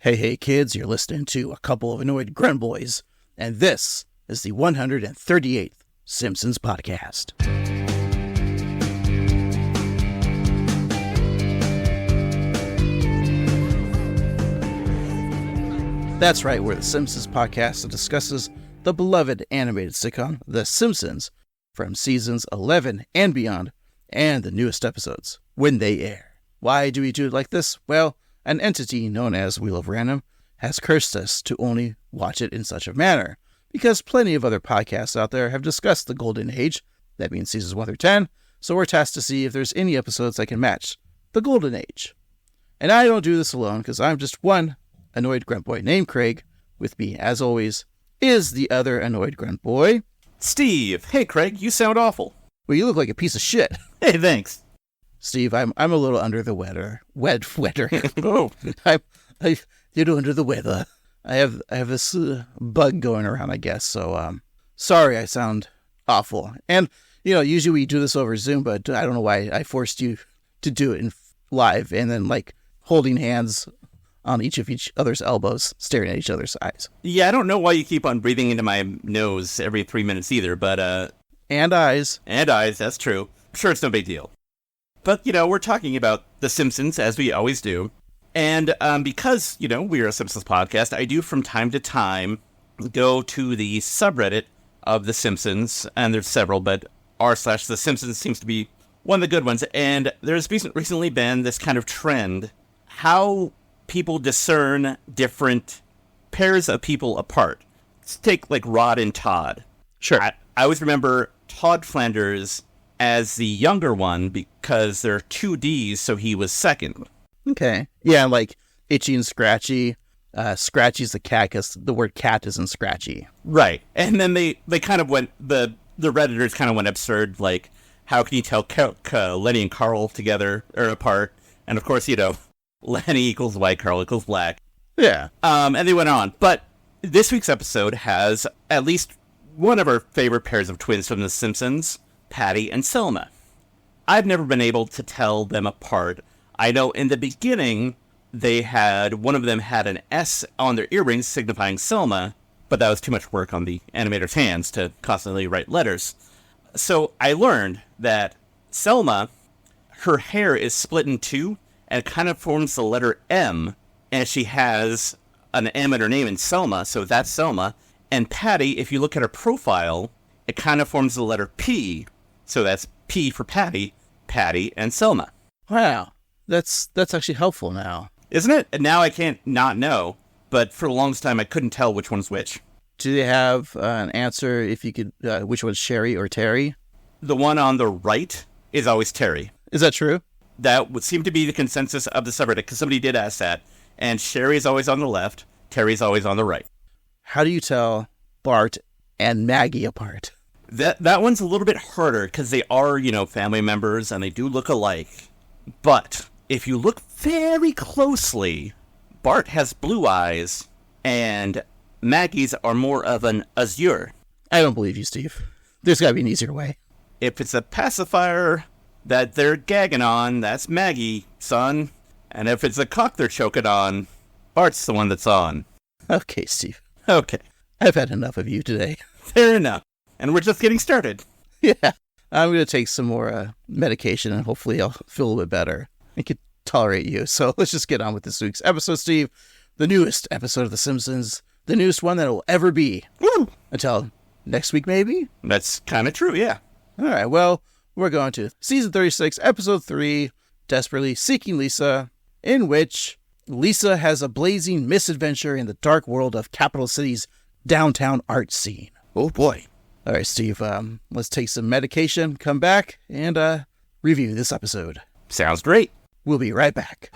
Hey kids, you're listening to a couple of annoyed grunt boys, and this is the 138th Simpsons podcast. That's right, we're the Simpsons podcast that discusses the beloved animated sitcom, The Simpsons, from seasons 11 and beyond, and the newest episodes, when they air. Why do we do it like this? Well, an entity known as Wheel of Random has cursed us to only watch it in such a manner, because plenty of other podcasts out there have discussed the Golden Age, that means seasons 1 through 10, so we're tasked to see if there's any episodes that can match the Golden Age. And I don't do this alone, because I'm just one annoyed grunt boy named Craig. With me, as always, is the other annoyed grunt boy, Steve. Hey, Craig, you sound awful. Well, you look like a piece of shit. Hey, thanks. Steve, I'm a little under the weather. Oh, I'm a little under the weather. I have this bug going around, I guess. So, sorry, I sound awful. And usually we do this over Zoom, but I don't know why I forced you to do it in live, and then holding hands on each other's elbows, staring at each other's eyes. yeah, I don't know why you keep on breathing into my nose every 3 minutes either, but And eyes. And eyes, that's true. I'm sure it's no big deal. But, we're talking about The Simpsons, as we always do. And because, we're a Simpsons podcast, I do from time to time go to the subreddit of The Simpsons, and there's several, but r/The Simpsons seems to be one of the good ones. And there's recently been this kind of trend, how people discern different pairs of people apart. Let's take, Rod and Todd. Sure. I always remember Todd Flanders as the younger one because there are two D's, so he was second. Okay. Yeah, Itchy and Scratchy. Scratchy's the cat because the word cat is in Scratchy. Right. And then they kind of went, the Redditors kind of went absurd, how can you tell Lenny and Carl together or apart? And of course, Lenny equals white, Carl equals black. Yeah. And they went on. But this week's episode has at least one of our favorite pairs of twins from The Simpsons, Patty and Selma. I've never been able to tell them apart. I know in the beginning, one of them had an S on their earrings signifying Selma, but that was too much work on the animator's hands to constantly write letters. So I learned that Selma, her hair is split in two, and it kind of forms the letter M, and she has an M in her name in Selma, so that's Selma. And Patty, if you look at her profile, it kind of forms the letter P, so that's P for Patty, and Selma. Wow. That's actually helpful now. Isn't it? And now I can't not know, but for the longest time I couldn't tell which one's which. Do they have an answer if you could, which one's Sherry or Terry? The one on the right is always Terry. Is that true? That would seem to be the consensus of the subreddit, because somebody did ask that. And Sherry's always on the left, Terry's always on the right. How do you tell Bart and Maggie apart? That one's a little bit harder, because they are, family members, and they do look alike. But if you look very closely, Bart has blue eyes, and Maggie's are more of an azure. I don't believe you, Steve. There's got to be an easier way. If it's a pacifier that they're gagging on, that's Maggie, son. And if it's a cock they're choking on, Bart's the one that's on. Okay, Steve. Okay. I've had enough of you today. Fair enough. And we're just getting started. Yeah. I'm going to take some more medication, and hopefully I'll feel a little bit better. I can tolerate you. So let's just get on with this week's episode, Steve. The newest episode of The Simpsons. The newest one that will ever be. Woo! Until next week, maybe? That's kind of true, yeah. All right, well, we're going to Season 36, Episode 3, Desperately Seeking Lisa, in which Lisa has a blazing misadventure in the dark world of Capital City's downtown art scene. Oh, boy. All right, Steve, let's take some medication, come back, and review this episode. Sounds great. We'll be right back.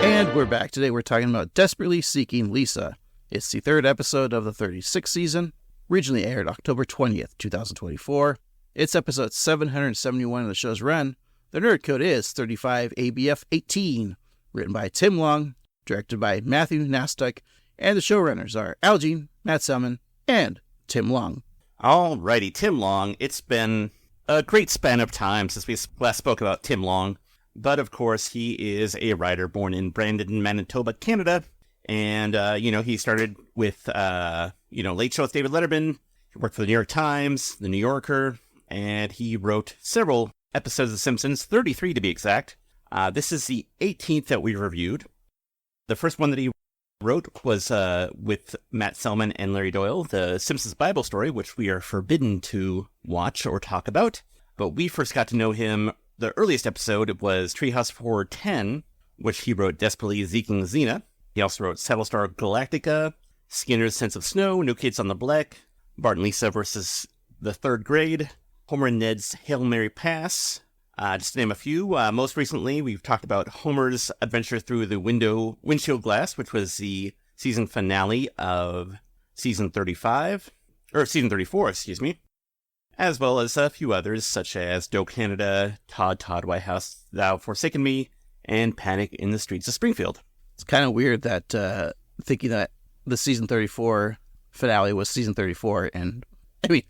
And we're back. Today we're talking about Desperately Seeking Lisa. It's the third episode of the 36th season. Originally aired October 20th, 2024. It's episode 771 of the show's run. The nerd code is 35ABF18. Written by Tim Long, directed by Matthew Nastuk, And the showrunners are Al Jean, Matt Selman, and Tim Long. Alrighty, Tim Long. It's been a great span of time since we last spoke about Tim Long. But, of course, he is a writer born in Brandon, Manitoba, Canada. And, he started with, Late Show with David Letterman. He worked for the New York Times, the New Yorker, and he wrote several episodes of The Simpsons, 33 to be exact. This is the 18th that we reviewed. The first one that he wrote was with Matt Selman and Larry Doyle, the Simpsons Bible story, which we are forbidden to watch or talk about. But we first got to know him. The earliest episode was Treehouse 410, which he wrote desperately Zeking Xena. He also wrote Battlestar Galactica, Skinner's Sense of Snow, New Kids on the Block, Bart and Lisa versus the Third Grade, Homer and Ned's Hail Mary Pass. Just to name a few. Most recently, we've talked about Homer's adventure through the windshield glass, which was the season finale of season 34, as well as a few others, such as Doe Canada, Todd, White House, Thou Forsaken Me, and Panic in the Streets of Springfield. It's kind of weird that thinking that the season 34 finale was season 34, and I mean,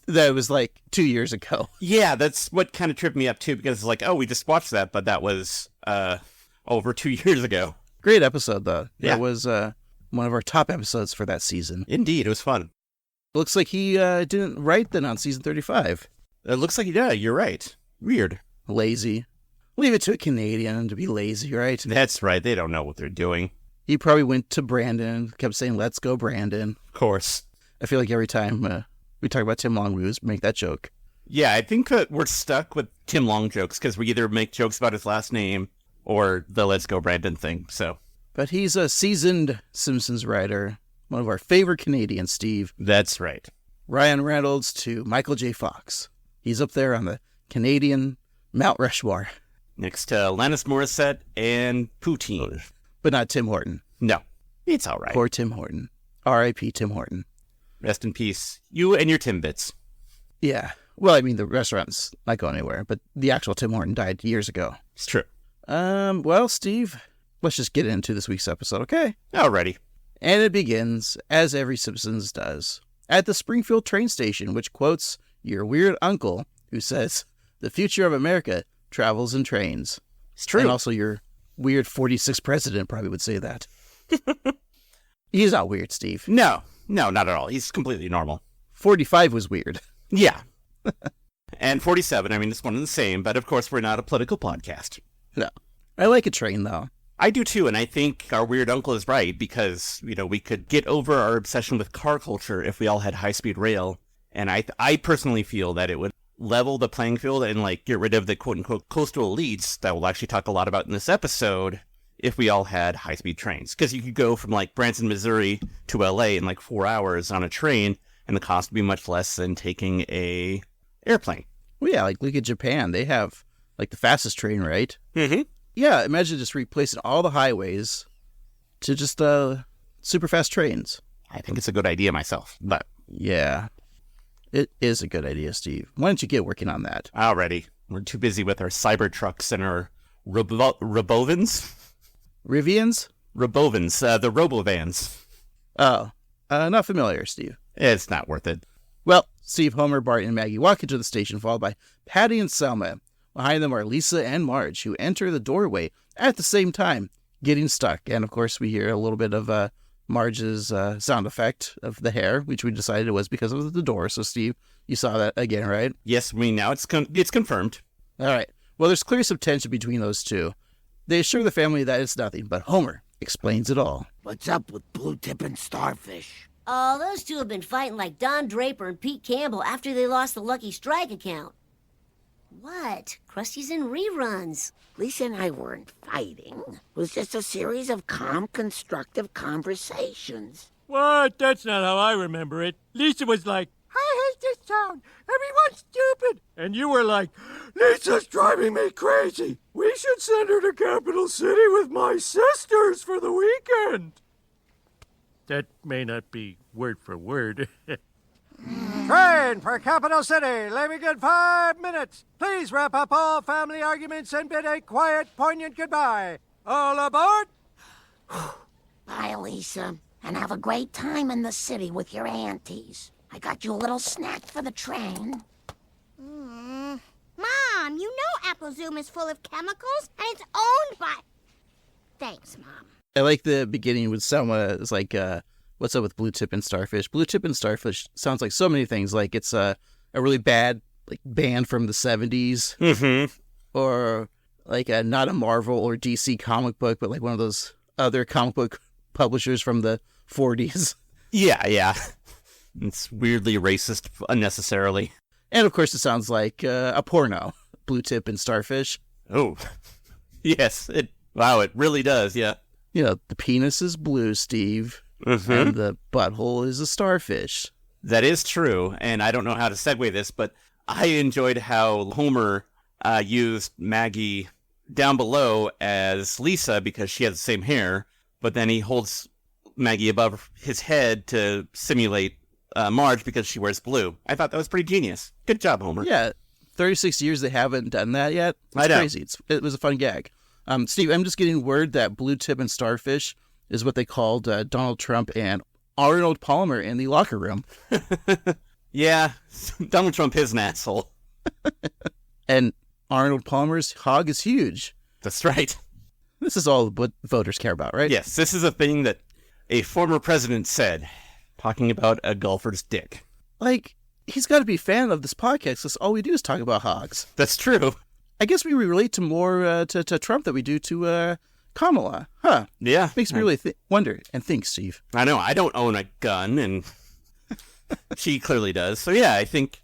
that was like 2 years ago. Yeah, that's what kind of tripped me up too, because it's like, oh, we just watched that, but that was over 2 years ago. Great episode, though. Yeah. That was one of our top episodes for that season. Indeed, it was fun. Looks like he didn't write then on season 35. It looks like he did. You're right. Weird. Lazy. Leave it to a Canadian to be lazy, right? That's right. They don't know what they're doing. He probably went to Brandon, kept saying, "Let's go, Brandon." Of course. I feel like every time we talk about Tim Long, we always make that joke. Yeah, I think we're stuck with Tim Long jokes because we either make jokes about his last name or the "Let's go, Brandon" thing. So, but he's a seasoned Simpsons writer, one of our favorite Canadians, Steve. That's right. Ryan Reynolds to Michael J. Fox. He's up there on the Canadian Mount Rushmore. Next to Alanis Morissette and Poutine. But not Tim Horton. No, it's all right. Poor Tim Horton. R.I.P. Tim Horton. Rest in peace. You and your Timbits. Yeah. Well, I mean, the restaurant's not going anywhere, but the actual Tim Horton died years ago. It's true. Well, Steve, let's just get into this week's episode, okay? Alrighty. And it begins, as every Simpsons does, at the Springfield train station, which quotes your weird uncle, who says, "The future of America travels in trains." It's true. And also your weird 46th president probably would say that. He's not weird, Steve. No, not at all. He's completely normal. 45 was weird. Yeah. And 47, I mean, it's one and the same, but of course we're not a political podcast. No. I like a train, though. I do too, and I think our weird uncle is right, because, we could get over our obsession with car culture if we all had high-speed rail, and I personally feel that it would level the playing field and, get rid of the quote-unquote coastal elites that we'll actually talk a lot about in this episode if we all had high-speed trains. Because you could go from, Branson, Missouri to L.A. in, 4 hours on a train, and the cost would be much less than taking a airplane. Well, yeah, look at Japan. They have, the fastest train, right? Mm-hmm. Yeah, imagine just replacing all the highways to just super fast trains. I think it's a good idea myself, but... Yeah, it is a good idea, Steve. Why don't you get working on that? Already. We're too busy with our Cybertrucks and our Robovans? Rivians? Robovans, the Robovans. Oh, not familiar, Steve. It's not worth it. Well, Steve, Homer, Bart, and Maggie walk into the station, followed by Patty and Selma. Behind them are Lisa and Marge, who enter the doorway at the same time, getting stuck. And, of course, we hear a little bit of Marge's sound effect of the hair, which we decided was because of the door. So, Steve, you saw that again, right? Yes, now it's confirmed. All right. Well, there's clearly some tension between those two. They assure the family that it's nothing, but Homer explains it all. What's up with Blue Tip and Starfish? Oh, those two have been fighting like Don Draper and Pete Campbell after they lost the Lucky Strike account. What? Krusty's in reruns. Lisa and I weren't fighting. It was just a series of calm, constructive conversations. What? That's not how I remember it. Lisa was like, "I hate this town. Everyone's stupid." And you were like, "Lisa's driving me crazy. We should send her to Capital City with my sisters for the weekend." That may not be word for word. Train for Capital City, leaving in 5 minutes. Please wrap up all family arguments and bid a quiet, poignant goodbye. All aboard! Bye, Lisa, and have a great time in the city with your aunties. I got you a little snack for the train. Mom, you know Apple Zoom is full of chemicals, and it's owned by... Thanks, Mom. I like the beginning with Selma. It's like, what's up with Blue Tip and Starfish? Blue Tip and Starfish sounds like so many things. Like it's a really bad band from the 70s. Mm-hmm. Or like not a Marvel or DC comic book, but like one of those other comic book publishers from the 40s. Yeah. It's weirdly racist unnecessarily. And of course it sounds like a porno. Blue Tip and Starfish. Oh, yes. It really does, yeah. You know, the penis is blue, Steve, and the butthole is a starfish. That is true, and I don't know how to segue this, but I enjoyed how Homer used Maggie down below as Lisa because she has the same hair, but then he holds Maggie above his head to simulate Marge because she wears blue. I thought that was pretty genius. Good job, Homer. Yeah, 36 years they haven't done that yet. It's I know. Crazy. It was a fun gag. Steve, I'm just getting word that Blue Tip and Starfish is what they called Donald Trump and Arnold Palmer in the locker room. Yeah, Donald Trump is an asshole. And Arnold Palmer's hog is huge. That's right. This is all what voters care about, right? Yes, this is a thing that a former president said, talking about a golfer's dick. Like, he's got to be a fan of this podcast because all we do is talk about hogs. That's true. I guess we relate to more to Trump than we do to Kamala. Huh. Yeah. Makes me really wonder and think, Steve. I know, I don't own a gun, and she clearly does. So yeah, I think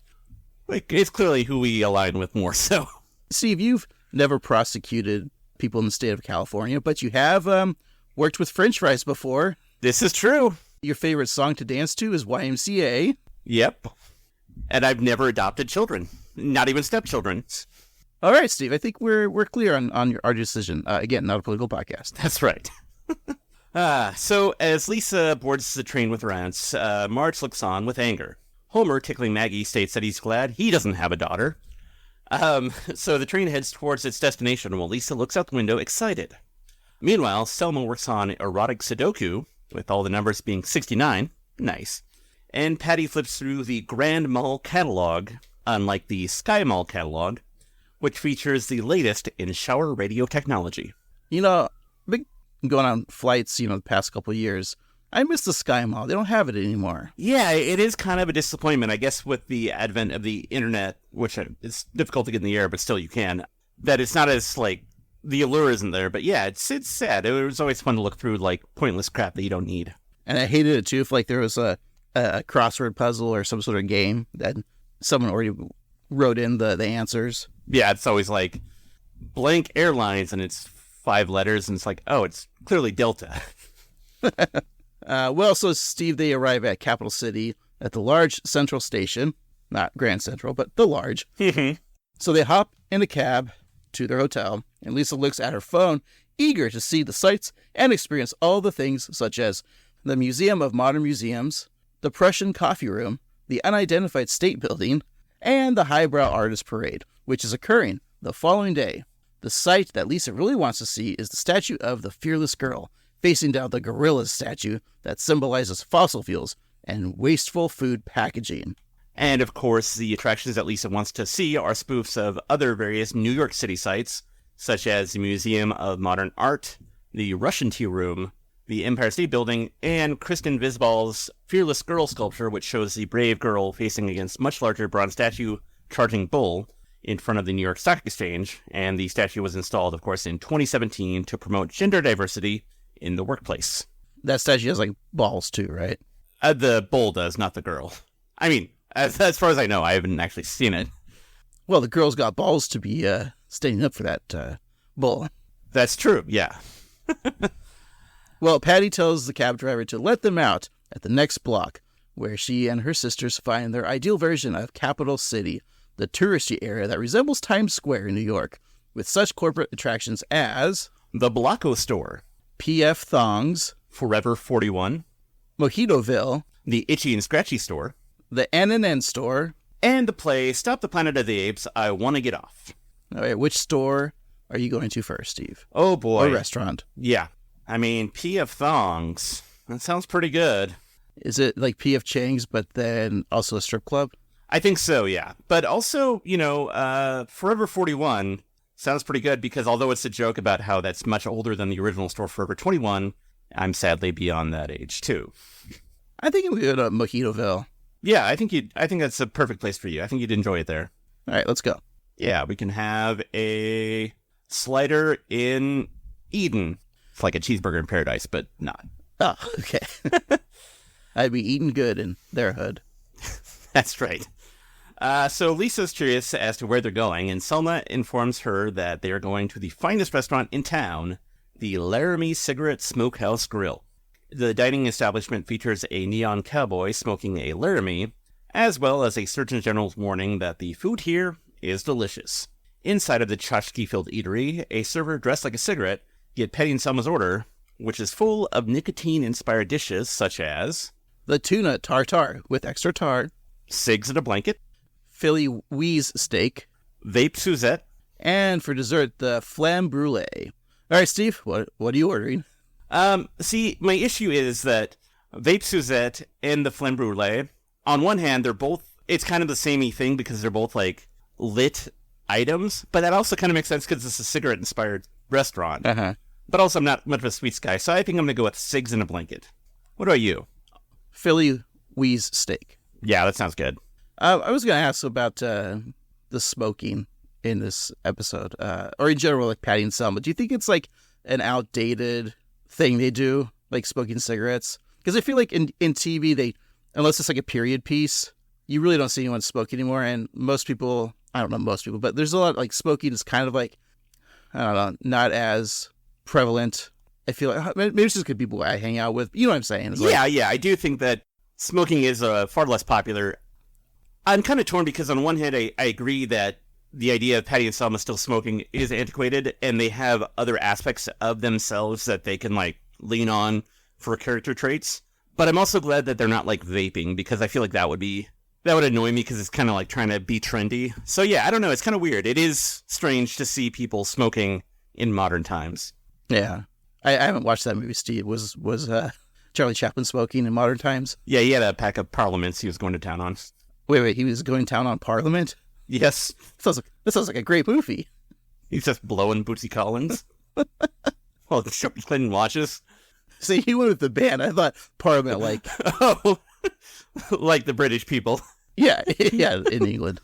it's clearly who we align with more so. Steve, you've never prosecuted people in the state of California, but you have worked with French fries before. This is true. Your favorite song to dance to is YMCA. Yep. And I've never adopted children. Not even stepchildren. All right, Steve, I think we're clear on our decision. Again, not a political podcast. That's right. So as Lisa boards the train with her aunts, Marge looks on with anger. Homer, tickling Maggie, states that he's glad he doesn't have a daughter. So the train heads towards its destination while Lisa looks out the window excited. Meanwhile, Selma works on erotic Sudoku, with all the numbers being 69. Nice. And Patty flips through the Grand Mall catalog, unlike the Sky Mall catalog, which features the latest in shower radio technology. You know, been going on flights, the past couple of years. I miss the Sky Mall. They don't have it anymore. Yeah, it is kind of a disappointment, I guess, with the advent of the internet, which it's difficult to get in the air, but still you can, that it's not as, the allure isn't there. But yeah, it's sad. It was always fun to look through, pointless crap that you don't need. And I hated it, too, if, there was a crossword puzzle or some sort of game that someone already wrote in the answers. Yeah, it's always blank airlines, and it's 5 letters, and it's oh, it's clearly Delta. So Steve, they arrive at Capital City at the large Central Station, not Grand Central, but the large. So they hop in a cab to their hotel, and Lisa looks at her phone, eager to see the sights and experience all the things such as the Museum of Modern Museums, the Prussian Coffee Room, the Unidentified State Building, and the Highbrow Artist Parade, which is occurring the following day. The sight that Lisa really wants to see is the statue of the Fearless Girl, facing down the gorilla statue that symbolizes fossil fuels and wasteful food packaging. And, of course, the attractions that Lisa wants to see are spoofs of other various New York City sites, such as the Museum of Modern Art, the Russian Tea Room, the Empire State Building, and Kristen Visbal's Fearless Girl sculpture, which shows the brave girl facing against much larger bronze statue charging bull in front of the New York Stock Exchange. And the statue was installed, of course, in 2017 to promote gender diversity in the workplace. That statue has balls too, right? The bull does, not the girl. I mean, as far as I know, I haven't actually seen it. Well, the girl's got balls to be standing up for that bull. That's true, yeah. Well, Patty tells the cab driver to let them out at the next block, where she and her sisters find their ideal version of Capital City, the touristy area that resembles Times Square in New York, with such corporate attractions as the Blanco Store, PF Thongs, Forever 41, Mojitoville, the Itchy and Scratchy Store, the N&N Store, and the play Stop the Planet of the Apes, I Wanna Get Off. All right, which store are you going to first, Steve? Oh boy. Or restaurant? Yeah. I mean, P.F. Thongs. That sounds pretty good. Is it like P.F. Chang's, but then also a strip club? I think so, yeah. But also, Forever 41 sounds pretty good because although it's a joke about how that's much older than the original store Forever 21, I'm sadly beyond that age, too. I think we go to Mojitoville. Yeah, I think that's a perfect place for you. I think you'd enjoy it there. All right, let's go. Yeah, we can have a slider in Eden. It's like a cheeseburger in paradise, but not. Oh, okay. I'd be eating good in their hood. That's right. So Lisa's curious as to where they're going, and Selma informs her that they are going to the finest restaurant in town, the Laramie Cigarette Smokehouse Grill. The dining establishment features a neon cowboy smoking a Laramie, as well as a Surgeon General's warning that the food here is delicious. Inside of the tchotchke-filled eatery, a server dressed like a cigarette get petting Selma's order, which is full of nicotine-inspired dishes such as the tuna tartare with extra tar, cigs in a blanket, Philly Wheeze steak, vape Suzette, and for dessert, the flamme brulee. All right, Steve, what are you ordering? See, my issue is that vape Suzette and the flamme brulee, on one hand, they're both, it's kind of the samey thing because they're both like lit items, but that also kind of makes sense because it's a cigarette-inspired restaurant. Uh-huh. But also, I'm not much of a sweets guy, so I think I'm going to go with cigs in a blanket. What about you? Philly Wheeze steak. Yeah, that sounds good. I was going to ask about the smoking in this episode, or in general, like Patty and Selma. Do you think it's like an outdated thing they do, like smoking cigarettes? Because I feel like in TV, unless it's like a period piece, you really don't see anyone smoke anymore. And most people, I don't know most people, but there's a lot, like smoking is kind of like, I don't know, not as prevalent. I feel like maybe it's just because people I hang out with. You know what I'm saying? It's yeah, I do think that smoking is far less popular. I'm kind of torn because on one hand, I agree that the idea of Patty and Selma still smoking is antiquated, and they have other aspects of themselves that they can like lean on for character traits. But I'm also glad that they're not like vaping because I feel like that would annoy me because it's kind of like trying to be trendy. So yeah, I don't know. It's kind of weird. It is strange to see people smoking in modern times. Yeah. I haven't watched that movie, Steve. Was Charlie Chaplin smoking in modern times? Yeah, he had a pack of Parliaments he was going to town on. Wait, he was going to town on Parliament? Yes. That sounds like a great movie. He's just blowing Bootsy Collins. Well, Clinton watches. See, he went with the band. I thought Parliament, like... Oh, like the British people. Yeah, in England.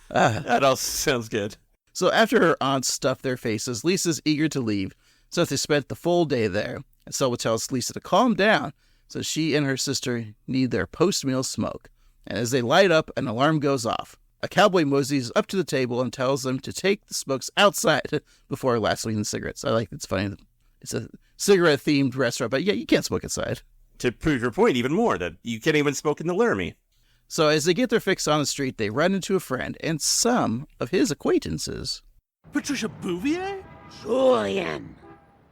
That all sounds good. So after her aunts stuff their faces, Lisa's eager to leave, since they spent the full day there. And Selma tells Lisa to calm down, so she and her sister need their post-meal smoke. And as they light up, an alarm goes off. A cowboy moseys up to the table and tells them to take the smokes outside before last leaving the cigarettes. I like it's funny. It's a cigarette-themed restaurant, but yeah, you can't smoke inside. To prove your point even more, that you can't even smoke in the Laramie. So as they get their fix on the street, they run into a friend and some of his acquaintances. Patricia Bouvier? Julian!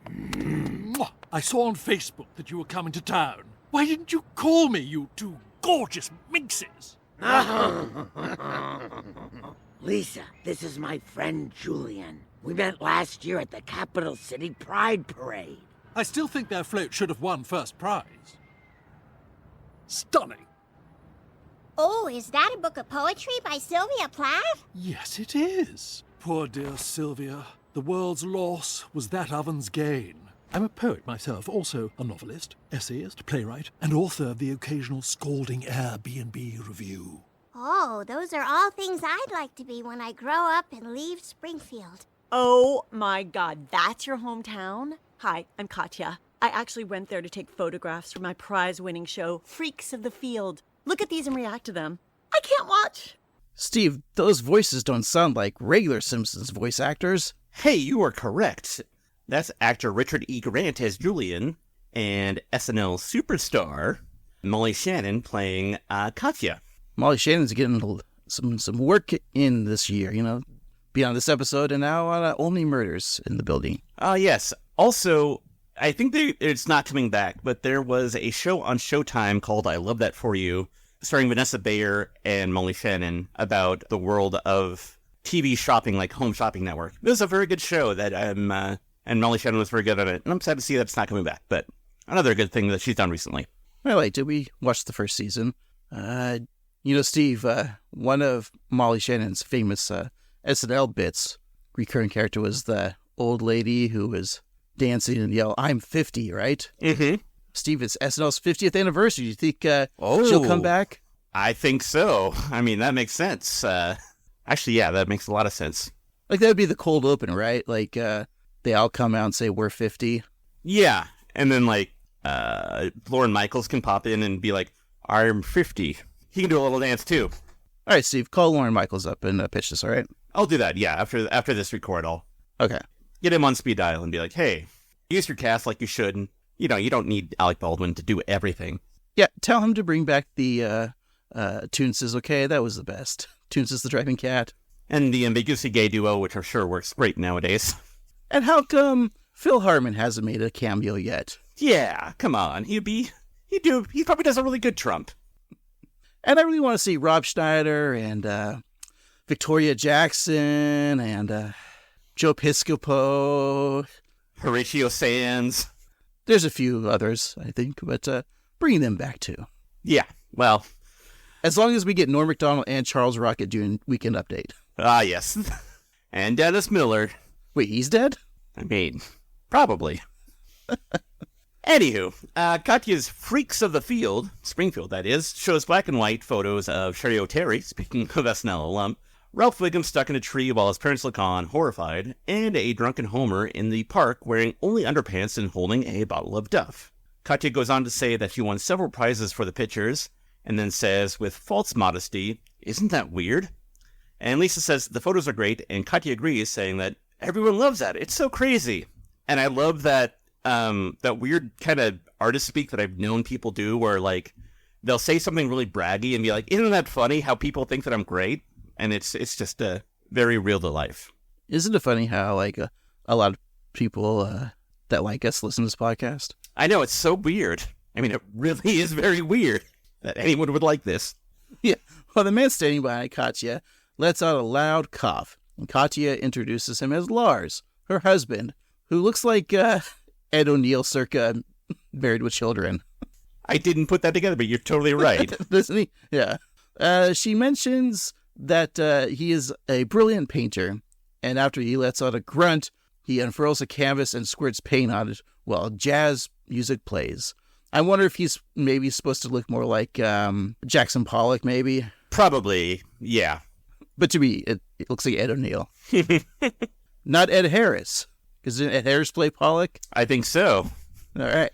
Mwah. I saw on Facebook that you were coming to town. Why didn't you call me, you two gorgeous minxes? Lisa, this is my friend Julian. We met last year at the Capital City Pride Parade. I still think their float should have won first prize. Stunning. Oh, is that a book of poetry by Sylvia Plath? Yes, it is. Poor dear Sylvia. The world's loss was that oven's gain. I'm a poet myself, also a novelist, essayist, playwright, and author of the occasional scalding Airbnb review. Oh, those are all things I'd like to be when I grow up and leave Springfield. Oh my God, that's your hometown? Hi, I'm Katya. I actually went there to take photographs for my prize-winning show, Freaks of the Field. Look at these and react to them. I can't watch. Steve, those voices don't sound like regular Simpsons voice actors. Hey, you are correct. That's actor Richard E. Grant as Julian, and SNL superstar Molly Shannon playing Katya. Molly Shannon's getting some work in this year, beyond this episode, and now on Only Murders in the Building. Yes. Also, I think it's not coming back, but there was a show on Showtime called I Love That For You, starring Vanessa Bayer and Molly Shannon, about the world of TV shopping, like Home Shopping Network. It was a very good show that and Molly Shannon was very good at it. And I'm sad to see that it's not coming back, but another good thing that she's done recently. Well, wait, did we watch the first season? Steve, one of Molly Shannon's famous SNL bits, recurring character was the old lady who was dancing and yell, "I'm 50," right? Mm-hmm. Steve, it's SNL's 50th anniversary. Do you think she'll come back? I think so. I mean, that makes sense. Actually, yeah, that makes a lot of sense. Like, that would be the cold open, right? Like, they all come out and say, "We're 50." Yeah, and then, like, Lorne Michaels can pop in and be like, "I'm 50." He can do a little dance, too. All right, Steve, call Lorne Michaels up and pitch this, all right? I'll do that, yeah. After this record, I'll Okay. get him on speed dial and be like, "Hey, use your cast like you should. And, you don't need Alec Baldwin to do everything." Yeah, tell him to bring back the Toons Is Okay. That was the best. Toons Is the Driving Cat. And the ambiguously gay duo, which I'm sure works great nowadays. And how come Phil Hartman hasn't made a cameo yet? Yeah, come on. He probably does a really good Trump. And I really want to see Rob Schneider and Victoria Jackson and Joe Piscopo. Horatio Sands. There's a few others, I think, but bring them back too. Yeah, well. As long as we get Norm Macdonald and Charles Rocket doing Weekend Update. Ah, yes. And Dennis Miller. Wait, he's dead? I mean, probably. Anywho, Katya's Freaks of the Field, Springfield that is, shows black and white photos of Sherry O'Terry, speaking of SNL alum, Ralph Wiggum stuck in a tree while his parents look on, horrified, and a drunken Homer in the park wearing only underpants and holding a bottle of Duff. Katya goes on to say that she won several prizes for the pictures, and then says, with false modesty, "Isn't that weird?" And Lisa says the photos are great, and Katya agrees, saying that everyone loves that. It's so crazy. And I love that that weird kind of artist speak that I've known people do where, like, they'll say something really braggy and be like, "Isn't that funny how people think that I'm great?" And it's just very real to life. Isn't it funny how, like, a lot of people that like us listen to this podcast? I know, it's so weird. I mean, it really is very weird that anyone would like this. Yeah. Well, the man standing behind Katya lets out a loud cough, and Katya introduces him as Lars, her husband, who looks like Ed O'Neill circa Married with Children. I didn't put that together, but you're totally right. Doesn't he? Yeah. She mentions that he is a brilliant painter, and after he lets out a grunt, he unfurls a canvas and squirts paint on it while jazz music plays. I wonder if he's maybe supposed to look more like Jackson Pollock, maybe. Probably, yeah. But to me, it looks like Ed O'Neill. Not Ed Harris. Because didn't Ed Harris play Pollock? I think so. All right.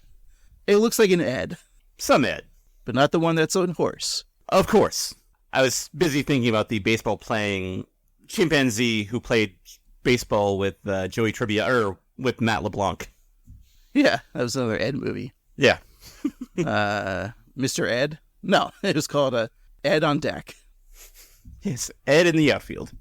It looks like an Ed. Some Ed. But not the one that's on horse. Of course. I was busy thinking about the baseball-playing chimpanzee who played baseball with Joey Trivia, or with Matt LeBlanc. Yeah, that was another Ed movie. Yeah. Mr. Ed? No, it was called Ed on Deck. Yes, Ed in the outfield.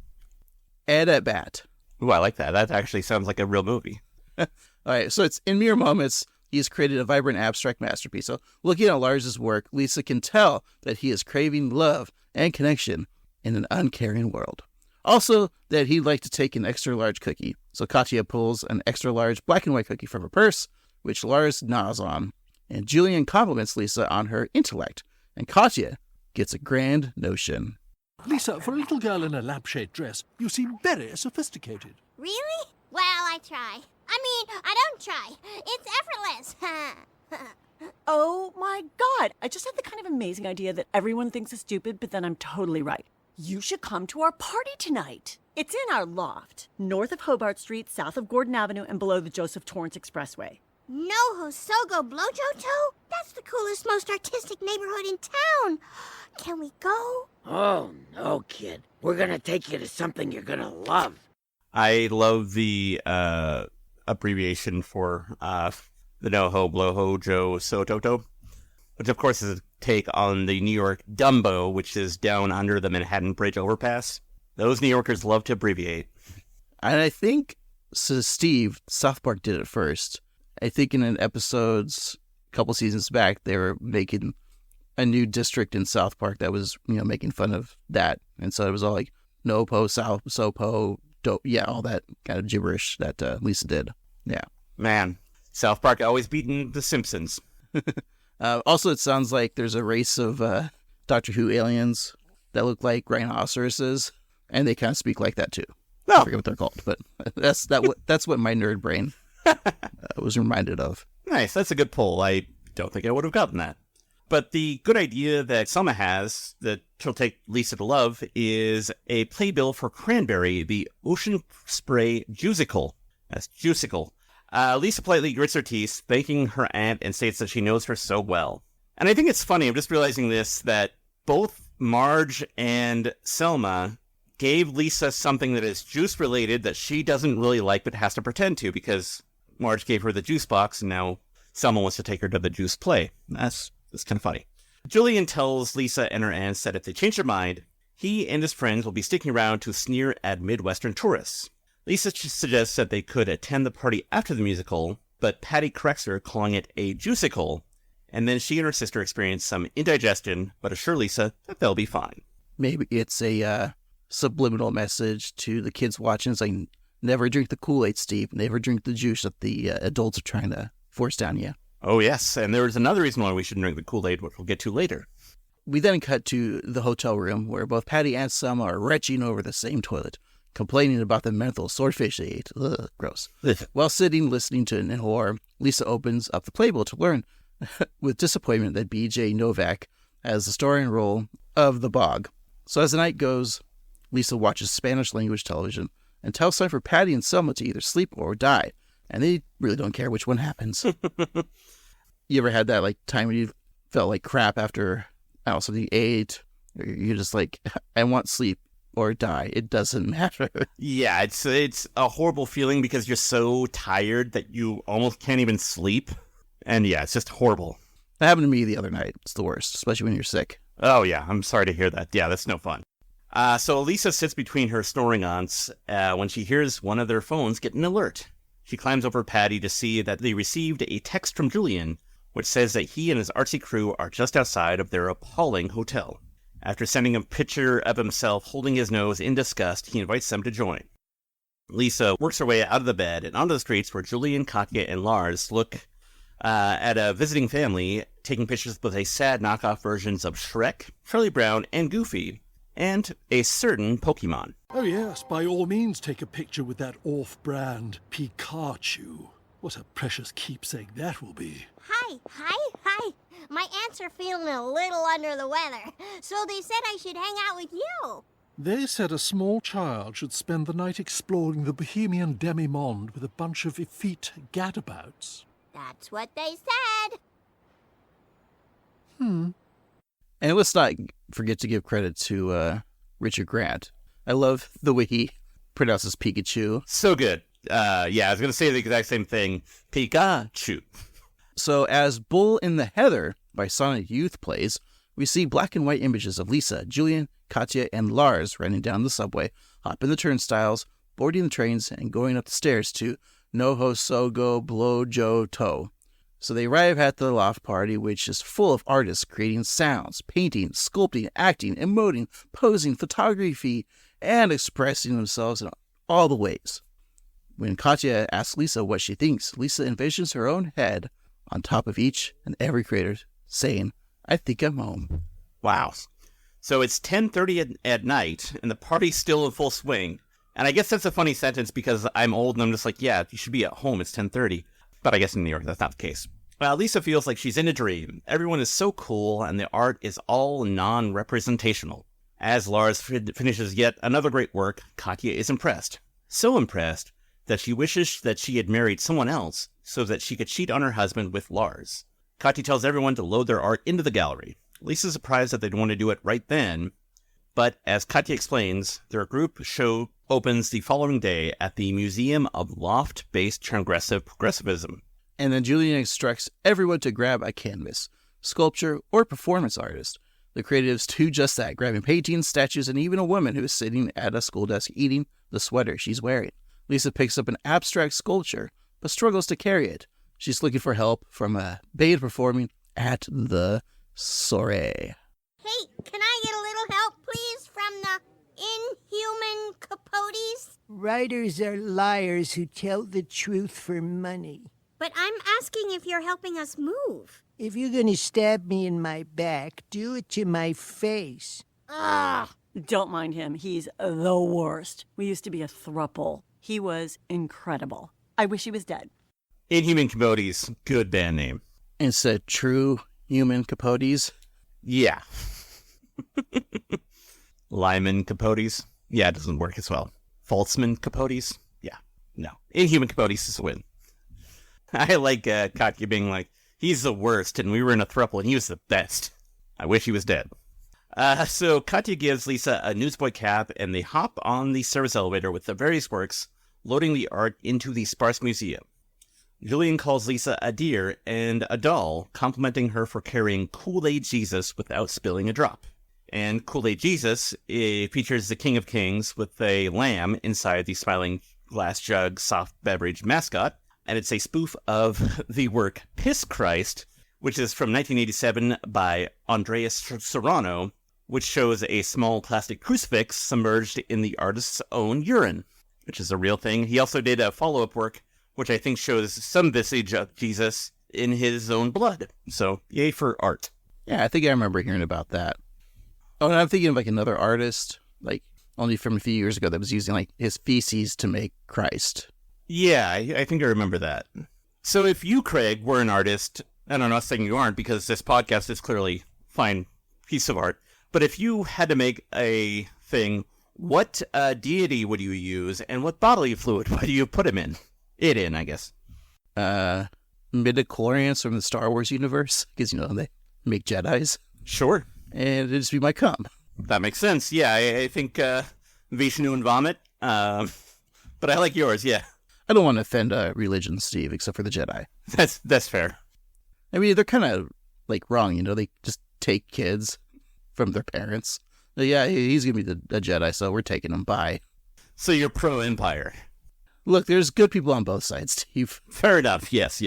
Ed at bat. Ooh, I like that. That actually sounds like a real movie. All right, so it's in mere moments, he's created a vibrant abstract masterpiece. So looking at Lars's work, Lisa can tell that he is craving love and connection in an uncaring world. Also, that he'd like to take an extra large cookie. So Katya pulls an extra large black and white cookie from her purse, which Lars gnaws on. And Julian compliments Lisa on her intellect. And Katya gets a grand notion. Lisa, for a little girl in a lampshade dress, you seem very sophisticated. Really? Well, I try. I mean, I don't try. It's effortless. Oh my god! I just had the kind of amazing idea that everyone thinks is stupid, but then I'm totally right. You should come to our party tonight. It's in our loft, north of Hobart Street, south of Gordon Avenue, and below the Joseph Torrance Expressway. No Hosogo Blojoto? That's the coolest, most artistic neighborhood in town. Can we go? Oh, no, kid. We're gonna take you to something you're gonna love. I love the abbreviation for the No-Ho Bloho Joe Sototo, which of course is a take on the New York Dumbo, which is down under the Manhattan Bridge overpass. Those New Yorkers love to abbreviate. And I think, so Steve, South Park did it first. I think in an episodes, a couple seasons back, they were making a new district in South Park that was, making fun of that. And so it was all like no po, so po, do, yeah, all that kind of gibberish that Lisa did. Yeah. Man, South Park always beating The Simpsons. Also, it sounds like there's a race of Doctor Who aliens that look like rhinoceroses, and they kind of speak like that too. I forget what they're called, but that's what my nerd brain was reminded of. Nice, that's a good pull. I don't think I would have gotten that. But the good idea that Selma has that she'll take Lisa to love is a playbill for Cranberry, the Ocean Spray Juicycle. That's Juicycle. Lisa politely grits her teeth, thanking her aunt, and states that she knows her so well. And I think it's funny, I'm just realizing this, that both Marge and Selma gave Lisa something that is juice-related that she doesn't really like but has to pretend to, because Marge gave her the juice box, and now Selma wants to take her to the juice play. That's kind of funny. Julian tells Lisa and her aunts that if they change their mind, he and his friends will be sticking around to sneer at Midwestern tourists. Lisa suggests that they could attend the party after the musical, but Patty corrects her, calling it a juicicle, and then she and her sister experience some indigestion, but assure Lisa that they'll be fine. Maybe it's a subliminal message to the kids watching. It's like, never drink the Kool-Aid, Steve. Never drink the juice that the adults are trying to force down you. Oh, yes, and there's another reason why we shouldn't drink the Kool-Aid, which we'll get to later. We then cut to the hotel room, where both Patty and Selma are retching over the same toilet, complaining about the menthol swordfish they ate. Ugh, gross. While sitting, listening to an horror, Lisa opens up the playbill to learn, with disappointment, that B.J. Novak has the starring role of the Bog. So as the night goes, Lisa watches Spanish-language television and tells time for Patty and Selma to either sleep or die, and they really don't care which one happens. You ever had that time when you felt like crap after something you ate, or you're just like, I want sleep or die. It doesn't matter. Yeah, it's a horrible feeling because you're so tired that you almost can't even sleep. And yeah, it's just horrible. That happened to me the other night. It's the worst, especially when you're sick. Oh yeah, I'm sorry to hear that. Yeah, that's no fun. So Lisa sits between her snoring aunts when she hears one of their phones get an alert. She climbs over Patty to see that they received a text from Julian, which says that he and his artsy crew are just outside of their appalling hotel. After sending a picture of himself holding his nose in disgust, he invites them to join. Lisa works her way out of the bed and onto the streets where Julian, Katya, and Lars look at a visiting family taking pictures with a sad knockoff versions of Shrek, Charlie Brown, and Goofy, and a certain Pokemon. Oh yes, by all means take a picture with that off-brand Pikachu. What a precious keepsake that will be. Hi. My aunts are feeling a little under the weather, so they said I should hang out with you. They said a small child should spend the night exploring the Bohemian demi-monde with a bunch of effete gadabouts. That's what they said. And let's not forget to give credit to Richard Grant. I love the way he pronounces Pikachu. So good. Yeah, I was going to say the exact same thing. Pikachu. So as Bull in the Heather by Sonic Youth plays, we see black and white images of Lisa, Julian, Katya, and Lars running down the subway, hopping the turnstiles, boarding the trains, and going up the stairs to Noho Sogo Blojo To. So they arrive at the loft party, which is full of artists creating sounds, painting, sculpting, acting, emoting, posing, photography, and expressing themselves in all the ways. When Katya asks Lisa what she thinks, Lisa envisions her own head on top of each and every creator, saying, I think I'm home. Wow. So it's 10:30 at night, and the party's still in full swing. And I guess that's a funny sentence because I'm old and I'm just like, yeah, you should be at home. It's 10:30. But I guess in New York, that's not the case. Lisa feels like she's in a dream. Everyone is so cool, and the art is all non-representational. As Lars finishes yet another great work, Katya is impressed. So impressed that she wishes that she had married someone else so that she could cheat on her husband with Lars. Katya tells everyone to load their art into the gallery. Lisa's surprised that they'd want to do it right then, but as Katya explains, their group show opens the following day at the Museum of Loft-Based Progressivism. And then Julian instructs everyone to grab a canvas, sculpture, or performance artist. The creatives do just that, grabbing paintings, statues, and even a woman who is sitting at a school desk eating the sweater she's wearing. Lisa picks up an abstract sculpture, but struggles to carry it. She's looking for help from a band performing at the soiree. Hey, can I get a little help, please, from the inhuman capotes? Writers are liars who tell the truth for money. But I'm asking if you're helping us move. If you're gonna stab me in my back, do it to my face. Ugh. Don't mind him. He's the worst. We used to be a throuple. He was incredible. I wish he was dead. Inhuman Capotes, good band name. Instead, true human capotes. Yeah. Lyman Capotes. Yeah, it doesn't work as well. Falseman Capotes. Yeah, no. Inhuman Capotes is a win. I like Katya being like, he's the worst, and we were in a throuple, and he was the best. I wish he was dead. So Katya gives Lisa a newsboy cap, and they hop on the service elevator with the various works, loading the art into the sparse museum. Julian calls Lisa a dear and a doll, complimenting her for carrying Kool-Aid Jesus without spilling a drop. And Kool-Aid Jesus features the King of Kings with a lamb inside the smiling glass jug soft beverage mascot, and it's a spoof of the work Piss Christ, which is from 1987 by Andreas Serrano, which shows a small plastic crucifix submerged in the artist's own urine, which is a real thing. He also did a follow-up work, which I think shows some visage of Jesus in his own blood. So, yay for art. Yeah, I think I remember hearing about that. Oh, and I'm thinking of like another artist, like only from a few years ago, that was using like his feces to make Christ. Yeah, I think I remember that. So if you, Craig, were an artist, and I'm not saying you aren't because this podcast is clearly a fine piece of art, but if you had to make a thing, what deity would you use and what bodily fluid would you put him in? I guess. Midichlorians from the Star Wars universe, because, you know, they make Jedis. Sure. And it'd just be my cum. That makes sense. Yeah, I think Vishnu and vomit. But I like yours, yeah. I don't want to offend religion, Steve, except for the Jedi. That's fair. I mean, they're kind of like wrong, you know. They just take kids from their parents. Yeah, he's gonna be a Jedi, so we're taking him. Bye. So you're pro-Empire. Look, there's good people on both sides, Steve. Fair enough. Yes.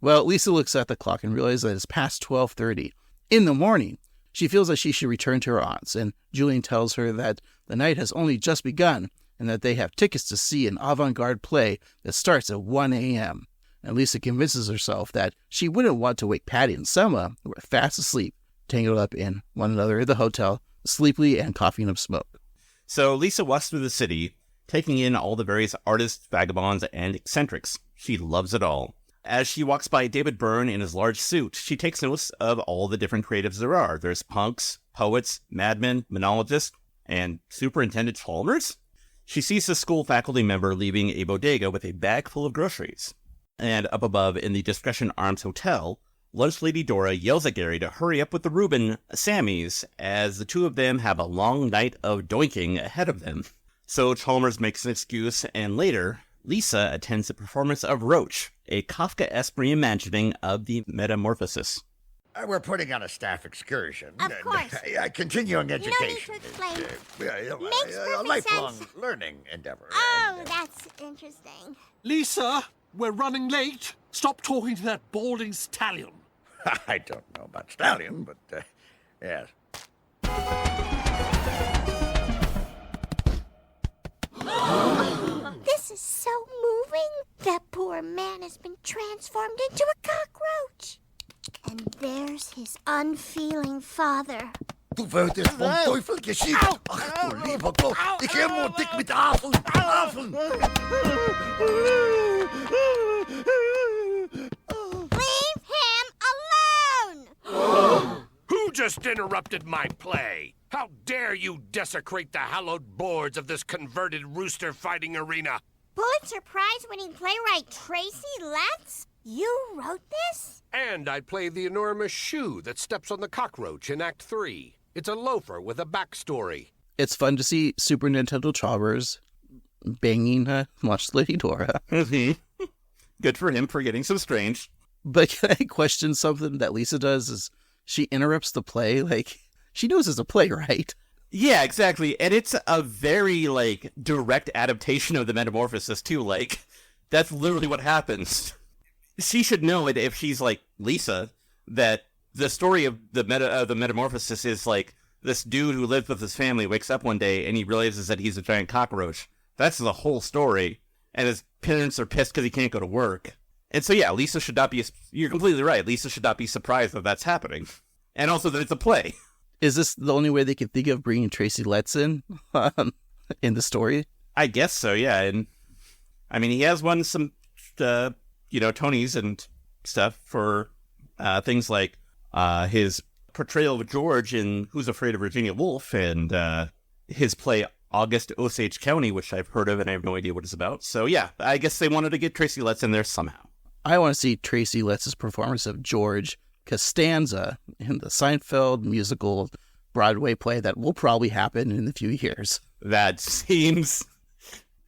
Well, Lisa looks at the clock and realizes that it's past 12:30 in the morning. She feels like she should return to her aunt's, and Julian tells her that the night has only just begun and that they have tickets to see an avant-garde play that starts at 1 a.m. And Lisa convinces herself that she wouldn't want to wake Patty and Selma, who are fast asleep, tangled up in one another at the hotel, sleepily and coughing up smoke. So Lisa walks through the city, taking in all the various artists, vagabonds, and eccentrics. She loves it all. As she walks by David Byrne in his large suit, she takes notice of all the different creatives there are. There's punks, poets, madmen, monologists, and Superintendent Chalmers. She sees a school faculty member leaving a bodega with a bag full of groceries. And up above in the Discretion Arms Hotel, lunch lady Dora yells at Gary to hurry up with the Reuben Sammys, as the two of them have a long night of doinking ahead of them. So Chalmers makes an excuse, and later, Lisa attends a performance of Roach, a Kafka-esque reimagining of the Metamorphosis. We're putting on a staff excursion. Of course. Continuing education. No need to explain. Makes perfect lifelong sense. learning endeavor. Oh, that's interesting. Lisa, we're running late. Stop talking to that balding stallion. I don't know about stallion, but yes. This is so moving. That poor man has been transformed into a cockroach. And there's his unfeeling father. Du wirst vom Teufel geschickt. Ach du lieber Gott, ich immer dick mit Affen. Leave him alone! Who just interrupted my play? How dare you desecrate the hallowed boards of this converted rooster-fighting arena? Pulitzer Prize-winning playwright Tracy Letts? You wrote this? And I play the enormous shoe that steps on the cockroach in Act 3. It's a loafer with a backstory. It's fun to see Super Nintendo Chalmers banging lunch lady Dora. Good for him for getting so strange. But can I question something that Lisa does is she interrupts the play? Like, she knows it's a play, right? Yeah, exactly. And it's a very, direct adaptation of the Metamorphosis, too. That's literally what happens. She should know it if she's, Lisa, that the story of the Metamorphosis is, this dude who lives with his family wakes up one day and he realizes that he's a giant cockroach. That's the whole story. And his parents are pissed because he can't go to work. And so, yeah, Lisa should not be... You're completely right. Lisa should not be surprised that that's happening. And also that it's a play. Is this the only way they could think of bringing Tracy Letts in the story? I guess so, yeah. And I mean, he has won some, Tonys and stuff for things like his portrayal of George in Who's Afraid of Virginia Woolf and his play August Osage County, which I've heard of and I have no idea what it's about. So, yeah, I guess they wanted to get Tracy Letts in there somehow. I want to see Tracy Letts' performance of George Costanza in the Seinfeld musical Broadway play that will probably happen in a few years. That seems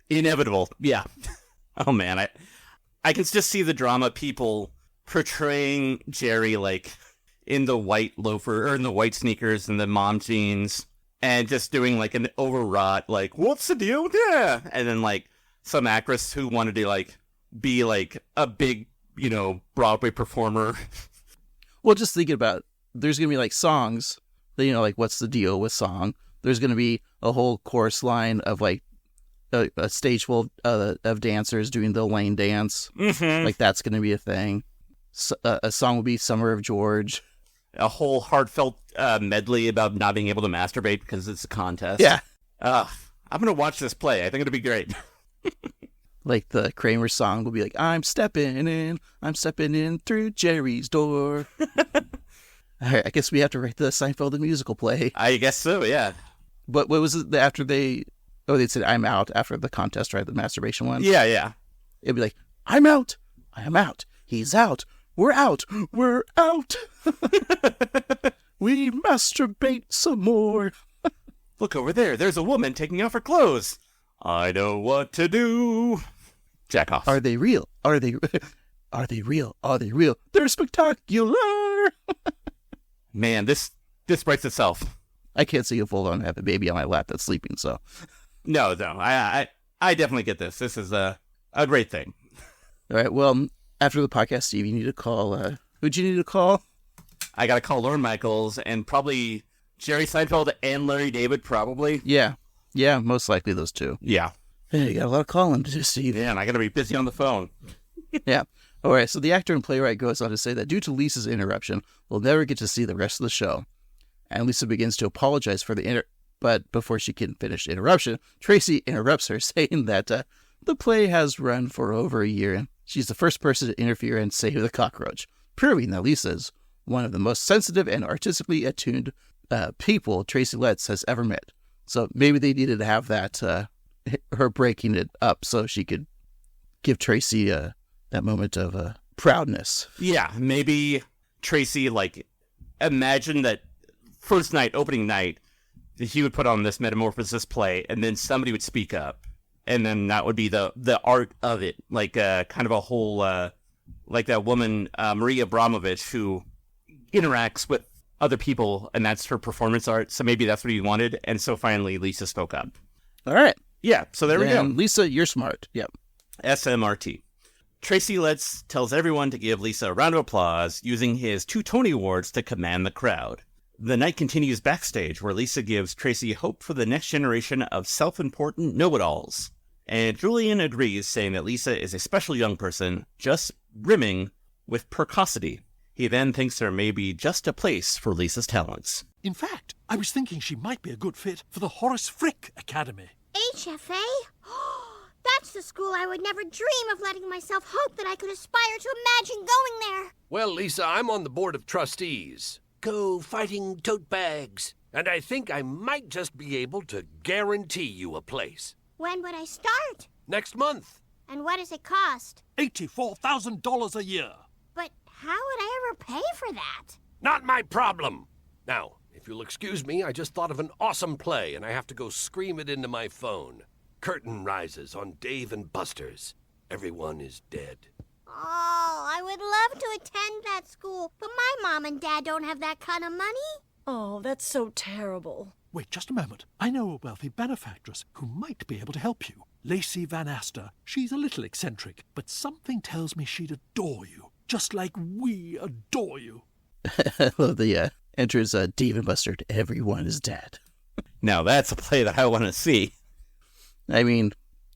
inevitable. Yeah. Oh, man. I can just see the drama people portraying Jerry, like, in the white loafer, or in the white sneakers and the mom jeans, and just doing, like, an overwrought, like, what's the deal? Yeah. And then, like, some actress who wanted to, like, be, like, a big, Broadway performer. Well, just thinking about, there's going to be, like, songs, like, what's the deal with song? There's going to be a whole chorus line of, like, a stage full of dancers doing the lane dance. Mm-hmm. Like, that's going to be a thing. So, a song will be Summer of George. A whole heartfelt medley about not being able to masturbate because it's a contest. Yeah. I'm going to watch this play. I think it'll be great. Like the Kramer song will be like, I'm stepping in through Jerry's door. All right, I guess we have to write the Seinfeld the musical play. I guess so, yeah. But what was it after they said I'm out after the contest, right? The masturbation one? Yeah. It'd be like, I'm out, he's out, we're out. We masturbate some more. Look over there, there's a woman taking off her clothes. I know what to do. Jack off. Are they real? Are they real? They're spectacular. Man, this writes itself. I can't see a full-on have a baby on my lap that's sleeping, so. No. I definitely get this. This is a great thing. All right, well, after the podcast, Steve, you need to call, who'd you need to call? I got to call Lorne Michaels and probably Jerry Seinfeld and Larry David, probably. Yeah, most likely those two. Yeah. Hey, you got a lot of calling to do, Steve. Yeah, and I got to be busy on the phone. Yeah. All right, so the actor and playwright goes on to say that due to Lisa's interruption, we'll never get to see the rest of the show. And Lisa begins to apologize for the but before she can finish the interruption, Tracy interrupts her, saying that the play has run for over a year, and she's the first person to interfere and save the cockroach, proving that Lisa's one of the most sensitive and artistically attuned people Tracy Letts has ever met. So maybe they needed to have that, her breaking it up so she could give Tracy that moment of proudness. Yeah, maybe Tracy, like, imagine that first night, opening night, he would put on this metamorphosis play, and then somebody would speak up, and then that would be the art of it, like kind of a whole, like that woman, Maria Abramovich, who interacts with other people, and that's her performance art, so maybe that's what he wanted, and so finally Lisa spoke up. All right. Yeah, so there we go. Lisa, you're smart. Yep. SMRT. Tracy Letts tells everyone to give Lisa a round of applause, using his 2 Tony Awards to command the crowd. The night continues backstage, where Lisa gives Tracy hope for the next generation of self-important know-it-alls. And Julian agrees, saying that Lisa is a special young person, just brimming with precocity. He then thinks there may be just a place for Lisa's talents. In fact, I was thinking she might be a good fit for the Horace Frick Academy. HFA? That's the school I would never dream of letting myself hope that I could aspire to imagine going there. Well, Lisa, I'm on the board of trustees. Go fighting tote bags. And I think I might just be able to guarantee you a place. When would I start? Next month. And what does it cost? $84,000 a year. But how would I ever pay for that? Not my problem. Now, if you'll excuse me, I just thought of an awesome play, and I have to go scream it into my phone. Curtain rises on Dave and Buster's. Everyone is dead. Oh, I would love to attend that school, but my mom and dad don't have that kind of money. Oh, that's so terrible. Wait just a moment. I know a wealthy benefactress who might be able to help you. Lacey Van Aster. She's a little eccentric, but something tells me she'd adore you, just like we adore you. I love the enters Dave and Buster, everyone is dead. Now that's a play that I want to see. I mean,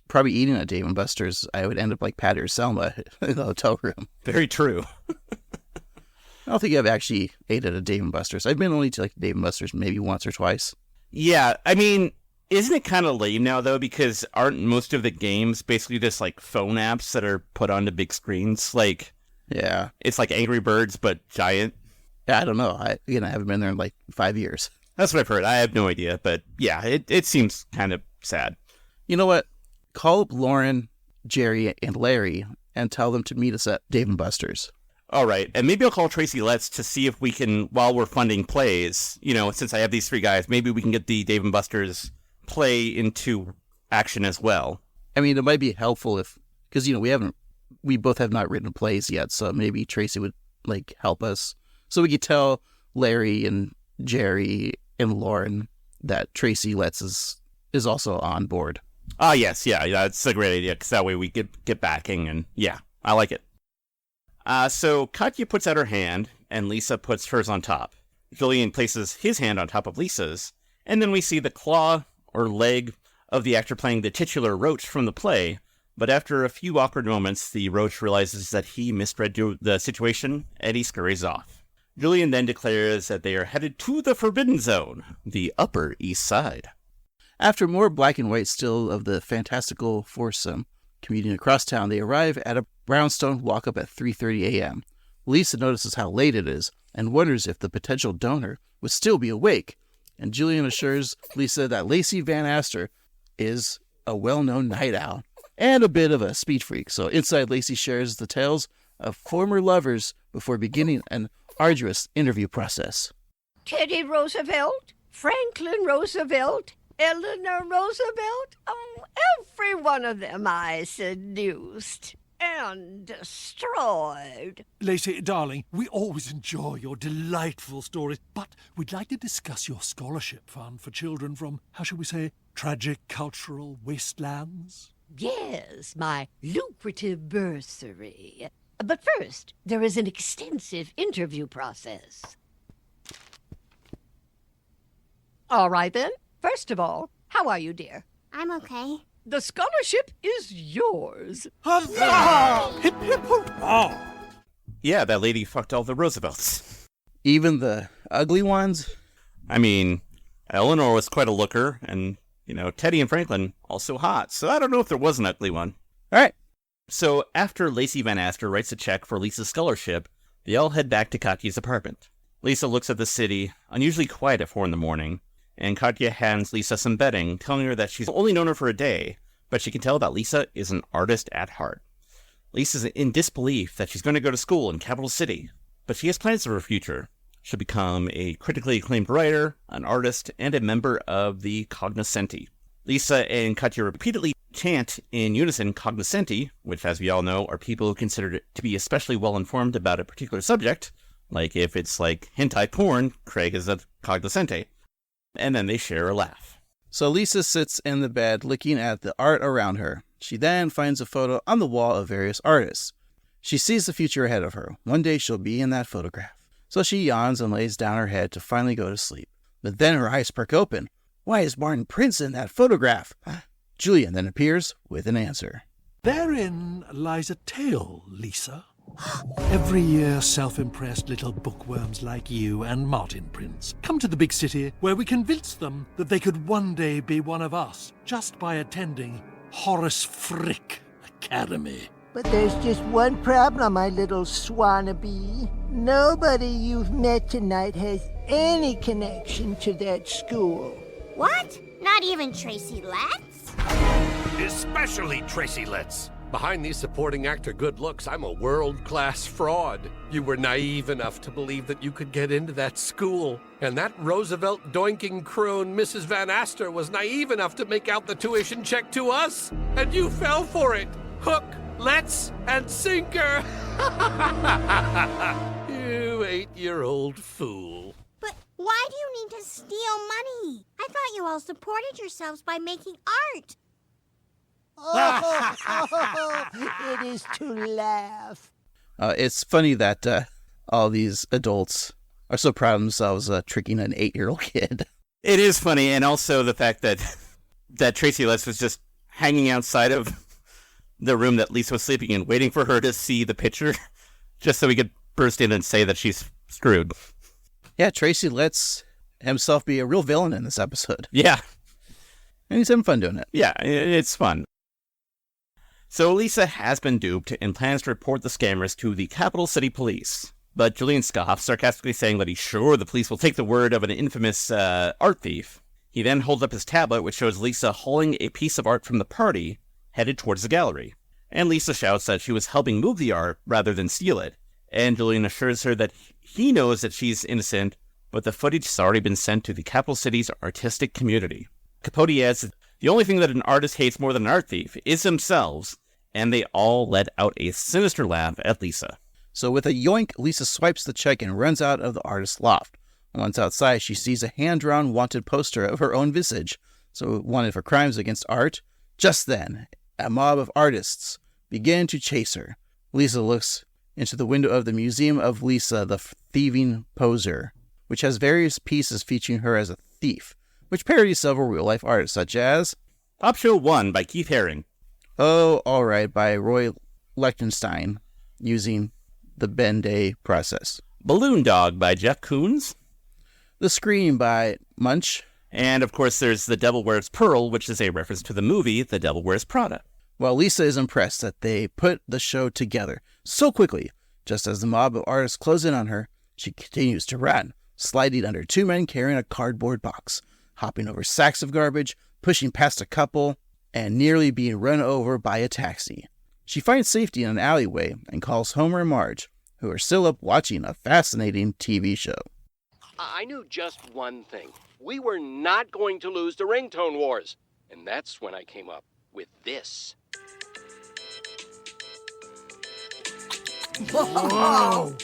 probably eating at Dave and Buster's, I would end up like Patty or Selma in the hotel room. Very true. I don't think I've actually ate at a Dave and Buster's. I've been only to like Dave and Buster's maybe once or twice. Yeah, I mean, isn't it kind of lame now, though? Because aren't most of the games basically just like phone apps that are put onto big screens? Like, yeah, it's like Angry Birds, but giant. Yeah, I don't know. I haven't been there in like 5 years. That's what I've heard. I have no idea, but yeah, it seems kind of sad. You know what? Call up Lauren, Jerry, and Larry and tell them to meet us at Dave and Buster's. All right, and maybe I'll call Tracy Letts to see if we can, while we're funding plays, since I have these three guys, maybe we can get the Dave & Buster's play into action as well. I mean, it might be helpful because, we both have not written plays yet, so maybe Tracy would, help us. So we could tell Larry and Jerry and Lauren that Tracy Letts is also on board. Yes, yeah, that's a great idea, because that way we get backing, and yeah, I like it. So Katya puts out her hand, and Lisa puts hers on top. Julian places his hand on top of Lisa's, and then we see the claw or leg of the actor playing the titular Roach from the play, but after a few awkward moments, the Roach realizes that he misread the situation, and he scurries off. Julian then declares that they are headed to the Forbidden Zone, the Upper East Side. After more black and white still of the fantastical foursome commuting across town, they arrive at a brownstone walk-up at 3:30 a.m. Lisa notices how late it is and wonders if the potential donor would still be awake, and Julian assures Lisa that Lacey Van Aster is a well-known night owl and a bit of a speed freak. So inside, Lacey shares the tales of former lovers before beginning an arduous interview process. Teddy Roosevelt, Franklin Roosevelt, Eleanor Roosevelt, every one of them I seduced and destroyed. Lacey, darling, we always enjoy your delightful stories, but we'd like to discuss your scholarship fund for children from, how shall we say, tragic cultural wastelands. Yes, my lucrative bursary. But first, there is an extensive interview process. All right, then. First of all, how are you, dear? I'm okay. The scholarship is yours. Hurrah! Hip, hip, hurrah! Yeah, that lady fucked all the Roosevelts. Even the ugly ones? I mean, Eleanor was quite a looker, and, Teddy and Franklin also hot, so I don't know if there was an ugly one. All right. So after Lacey Van Aster writes a check for Lisa's scholarship, they all head back to Katya's apartment. Lisa looks at the city, unusually quiet at 4 a.m, and Katya hands Lisa some bedding, telling her that she's only known her for a day, but she can tell that Lisa is an artist at heart. Lisa's in disbelief that she's going to go to school in Capital City, but she has plans for her future. She'll become a critically acclaimed writer, an artist, and a member of the Cognoscenti. Lisa and Katya repeatedly chant in unison Cognoscenti, which, as we all know, are people who consider it to be especially well-informed about a particular subject. Like if it's like hentai porn, Craig is a cognoscente. And then they share a laugh. So Lisa sits in the bed looking at the art around her. She then finds a photo on the wall of various artists. She sees the future ahead of her. One day she'll be in that photograph. So she yawns and lays down her head to finally go to sleep. But then her eyes perk open. Why is Martin Prince in that photograph? Julian then appears with an answer. Therein lies a tale, Lisa. Every year, self-impressed little bookworms like you and Martin Prince come to the big city where we convince them that they could one day be one of us just by attending Horace Frick Academy. But there's just one problem, my little swannabe. Nobody you've met tonight has any connection to that school. What? Not even Tracy Letts? Especially Tracy Letts. Behind these supporting actor good looks, I'm a world-class fraud. You were naive enough to believe that you could get into that school. And that Roosevelt doinking crone Mrs. Van Aster was naive enough to make out the tuition check to us. And you fell for it. Hook, let's, and sinker. You 8-year-old fool. But why do you need to steal money? I thought you all supported yourselves by making art. It is to laugh. It's funny that all these adults are so proud of themselves tricking an 8-year-old kid. It is funny, and also the fact that Tracy Letts was just hanging outside of the room that Lisa was sleeping in, waiting for her to see the picture, just so he could burst in and say that she's screwed. Yeah, Tracy lets himself be a real villain in this episode. Yeah. And he's having fun doing it. Yeah, it's fun. So Lisa has been duped and plans to report the scammers to the Capital City Police. But Julian scoffs, sarcastically saying that he's sure the police will take the word of an infamous art thief. He then holds up his tablet, which shows Lisa hauling a piece of art from the party, headed towards the gallery. And Lisa shouts that she was helping move the art rather than steal it. And Julian assures her that he knows that she's innocent, but the footage has already been sent to the capital city's artistic community. Capote adds that the only thing that an artist hates more than an art thief is themselves, and they all let out a sinister laugh at Lisa. So with a yoink, Lisa swipes the check and runs out of the artist's loft. Once outside, she sees a hand-drawn wanted poster of her own visage, so wanted for crimes against art. Just then, a mob of artists begin to chase her. Lisa looks into the window of the Museum of Lisa, the Thieving Poser, which has various pieces featuring her as a thief, which parodies several real-life artists, such as Pop Show 1 by Keith Haring. Oh, Alright by Roy Lichtenstein, using the Ben-Day process. Balloon Dog by Jeff Koons. The Scream by Munch. And, of course, there's The Devil Wears Pearl, which is a reference to the movie The Devil Wears Prada. Well, Lisa is impressed that they put the show together so quickly. Just as the mob of artists close in on her, she continues to run, sliding under 2 men carrying a cardboard box, hopping over sacks of garbage, pushing past a couple, and nearly being run over by a taxi. She finds safety in an alleyway and calls Homer and Marge, who are still up watching a fascinating TV show. I knew just one thing. We were not going to lose the ringtone wars. And that's when I came up with this. Whoa!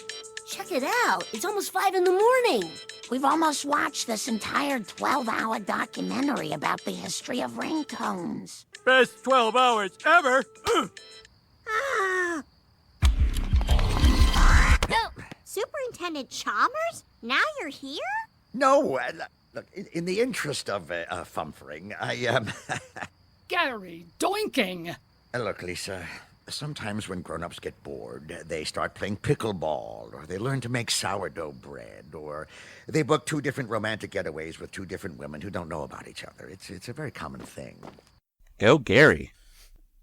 Check it out. It's almost 5 in the morning. We've almost watched this entire 12-hour documentary about the history of ringtones. Best 12 hours ever. Superintendent Chalmers? Now you're here? No, look, in the interest of fumfering, Gary, doinking! Look, Lisa, sometimes when grown-ups get bored, they start playing pickleball, or they learn to make sourdough bread, or they book 2 different romantic getaways with 2 different women who don't know about each other. It's a very common thing. Go Gary.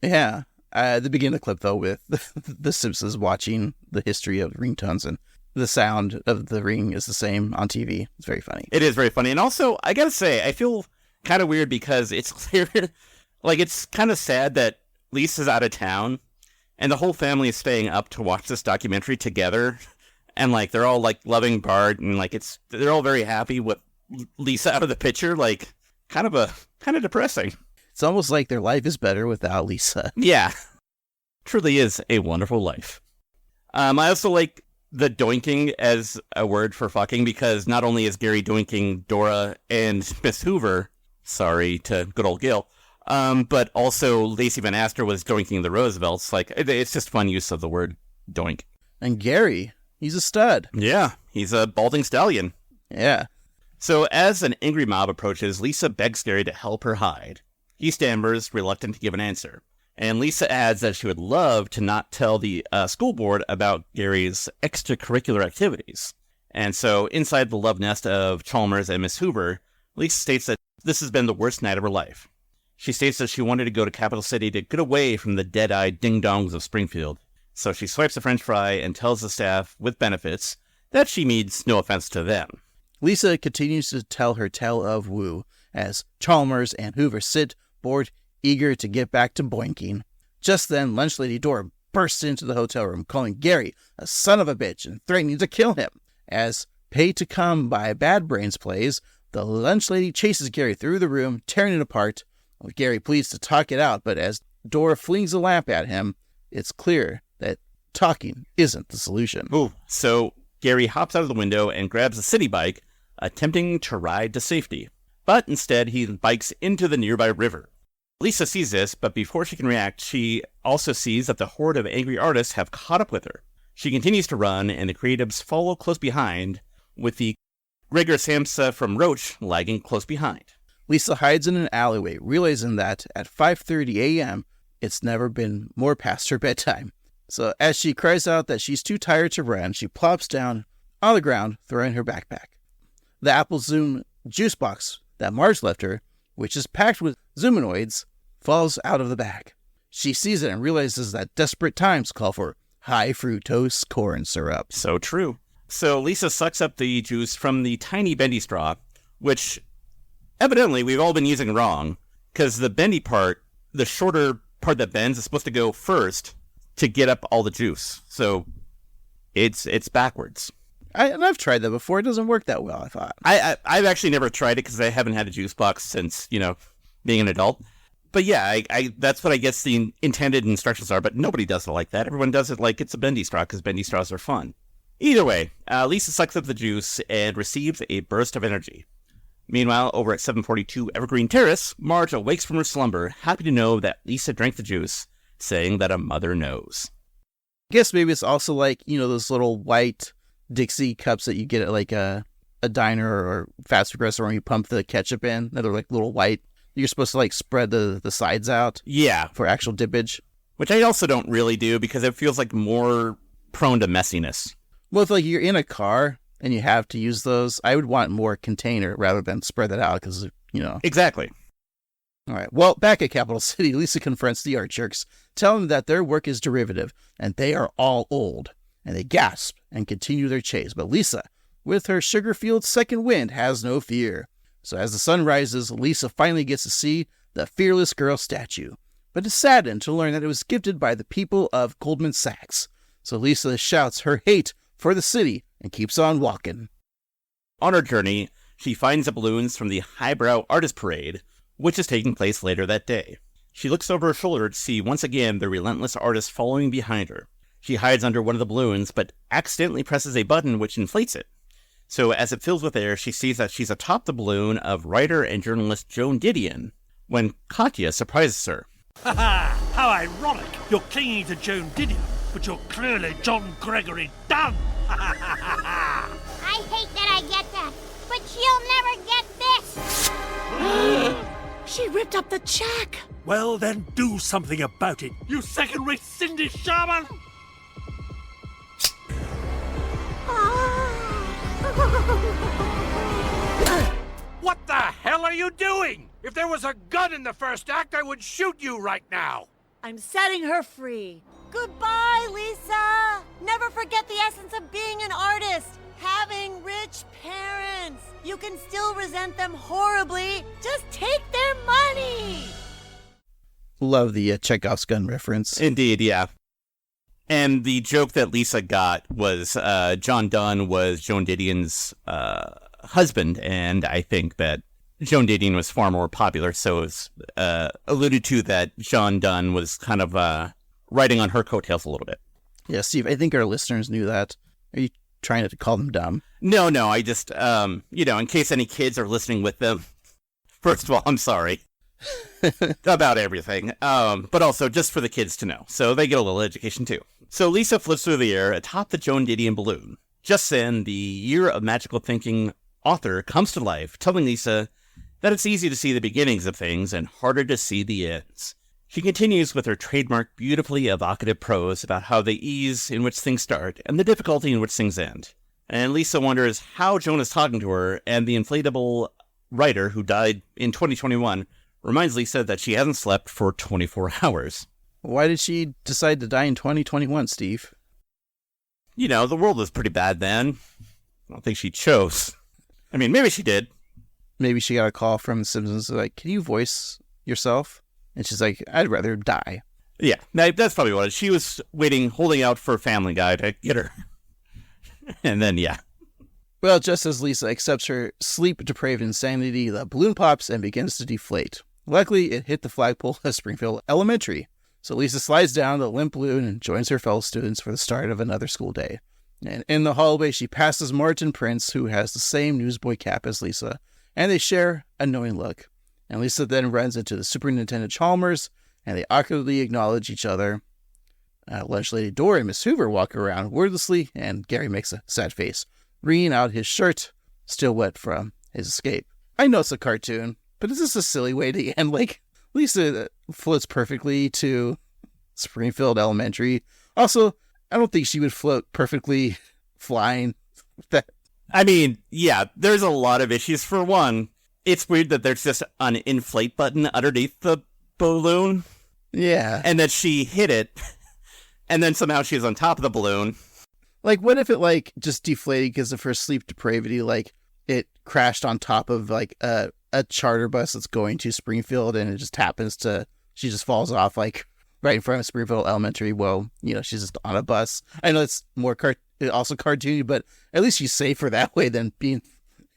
Yeah. The beginning of the clip, though, with the Simpsons watching the history of ringtones, and the sound of the ring is the same on TV. It's very funny. It is very funny. And also, I gotta say, I feel kind of weird because it's clear, like, it's kind of sad that Lisa's out of town and the whole family is staying up to watch this documentary together. And, like, they're all, like, loving Bart, and, like, they're all very happy with Lisa out of the picture. Like, kind of depressing. It's almost like their life is better without Lisa. Yeah. Truly is a wonderful life. I also like the doinking as a word for fucking, because not only is Gary doinking Dora and Miss Hoover, sorry to good old Gil, but also Lacey Van Aster was doinking the Roosevelts. Like, it's just fun use of the word doink. And Gary, he's a stud. Yeah, he's a balding stallion. Yeah. So as an angry mob approaches, Lisa begs Gary to help her hide. He stammers, reluctant to give an answer. And Lisa adds that she would love to not tell the school board about Gary's extracurricular activities. And so inside the love nest of Chalmers and Miss Hoover, Lisa states that this has been the worst night of her life. She states that she wanted to go to Capital City to get away from the dead-eyed ding-dongs of Springfield. So she swipes a French fry and tells the staff with benefits that she means no offense to them. Lisa continues to tell her tale of woe as Chalmers and Hoover sit bored, eager to get back to boinking. Just then, Lunch Lady Dora bursts into the hotel room, calling Gary a son of a bitch and threatening to kill him. As Pay to Come by Bad Brains plays, the Lunch Lady chases Gary through the room, tearing it apart. Well, Gary pleads to talk it out, but as Dora flings a lamp at him, it's clear that talking isn't the solution. Ooh, so Gary hops out of the window and grabs a city bike, attempting to ride to safety. But instead, he bikes into the nearby river. Lisa sees this, but before she can react, she also sees that the horde of angry artists have caught up with her. She continues to run, and the creatives follow close behind, with the Gregor Samsa from Roach lagging close behind. Lisa hides in an alleyway, realizing that at 5:30 a.m., it's never been more past her bedtime. So as she cries out that she's too tired to run, she plops down on the ground, throwing her backpack. The Apple Zoom juice box that Marge left her, which is packed with Zoomanoids, falls out of the bag. She sees it and realizes that desperate times call for high fructose corn syrup. So true. So Lisa sucks up the juice from the tiny bendy straw, which evidently we've all been using wrong, because the bendy part, the shorter part that bends, is supposed to go first to get up all the juice. So it's backwards. I've tried that before. It doesn't work that well, I thought. I've actually never tried it because I haven't had a juice box since, being an adult. But yeah, I that's what I guess the intended instructions are, but nobody does it like that. Everyone does it like it's a bendy straw because bendy straws are fun. Either way, Lisa sucks up the juice and receives a burst of energy. Meanwhile, over at 742 Evergreen Terrace, Marge awakes from her slumber, happy to know that Lisa drank the juice, saying that a mother knows. I guess maybe it's also like, those little white Dixie cups that you get at like a diner or fast food restaurant where you pump the ketchup in. They're like little white. You're supposed to like spread the sides out. Yeah. For actual dippage. Which I also don't really do because it feels like more prone to messiness. Well, if like you're in a car and you have to use those, I would want more container rather than spread that out because, Exactly. All right. Well, back at Capital City, Lisa confronts the art jerks, telling them that their work is derivative and they are all old. And they gasp and continue their chase. But Lisa, with her sugar-fueled second wind, has no fear. So as the sun rises, Lisa finally gets to see the Fearless Girl statue, but is saddened to learn that it was gifted by the people of Goldman Sachs. So Lisa shouts her hate for the city and keeps on walking. On her journey, she finds the balloons from the Highbrow Artist Parade, which is taking place later that day. She looks over her shoulder to see once again the relentless artist following behind her. She hides under one of the balloons, but accidentally presses a button which inflates it. So as it fills with air, she sees that she's atop the balloon of writer and journalist Joan Didion, when Katya surprises her. Ha ha! How ironic! You're clinging to Joan Didion, but you're clearly John Gregory Dunn! Ha ha ha ha ha! I hate that I get that, but you'll never get this! She ripped up the check! Well, then do something about it, you second-rate Cindy Sherman! What the hell are you doing? If there was a gun in the first act, I would shoot you right now. I'm setting her free. Goodbye, Lisa! Never forget the essence of being an artist. Having rich parents. You can still resent them horribly. Just take their money! Love the Chekhov's gun reference. Indeed, yeah. And the joke that Lisa got was John Donne was Joan Didion's husband, and I think that Joan Didion was far more popular, so it's alluded to that John Donne was kind of riding on her coattails a little bit. Yeah, Steve, I think our listeners knew that. Are you trying to call them dumb? No, I just, in case any kids are listening with them, first of all, I'm sorry. About everything, but also just for the kids to know, so they get a little education too. So Lisa flips through the air atop the Joan Didion balloon. Just then, the Year of Magical Thinking author comes to life, telling Lisa that it's easy to see the beginnings of things and harder to see the ends. She continues with her trademark beautifully evocative prose about how the ease in which things start and the difficulty in which things end. And Lisa wonders how Joan is talking to her, and the inflatable writer who died in 2021 reminds Lisa that she hasn't slept for 24 hours. Why did she decide to die in 2021, Steve? The world was pretty bad then. I don't think she chose. I mean, maybe she did. Maybe she got a call from the Simpsons like, can you voice yourself? And she's like, I'd rather die. Yeah, that's probably what it is. She was holding out for Family Guy to get her. And then, yeah. Well, just as Lisa accepts her sleep-depraved insanity, the balloon pops and begins to deflate. Luckily, it hit the flagpole of Springfield Elementary. So Lisa slides down the limp balloon and joins her fellow students for the start of another school day. And in the hallway, she passes Martin Prince, who has the same newsboy cap as Lisa, and they share a knowing look. And Lisa then runs into the Superintendent Chalmers, and they awkwardly acknowledge each other. Lunch Lady Dora and Miss Hoover walk around wordlessly, and Gary makes a sad face. wringing out his shirt, still wet from his escape. I know it's a cartoon, but is this a silly way to end? Like, Lisa floats perfectly to Springfield Elementary. Also, I don't think she would float perfectly flying. I mean, yeah, there's a lot of issues. For one, it's weird that there's just an inflate button underneath the balloon. Yeah. And that she hit it, and then somehow she's on top of the balloon. Like, what if it, like, just deflated because of her sleep depravity? Like, it crashed on top of, like, a charter bus that's going to Springfield, and it just happens to, she just falls off, like, right in front of Springfield Elementary. Well, you know, she's just on a bus. I know it's more also cartoony, but at least she's safer that way than being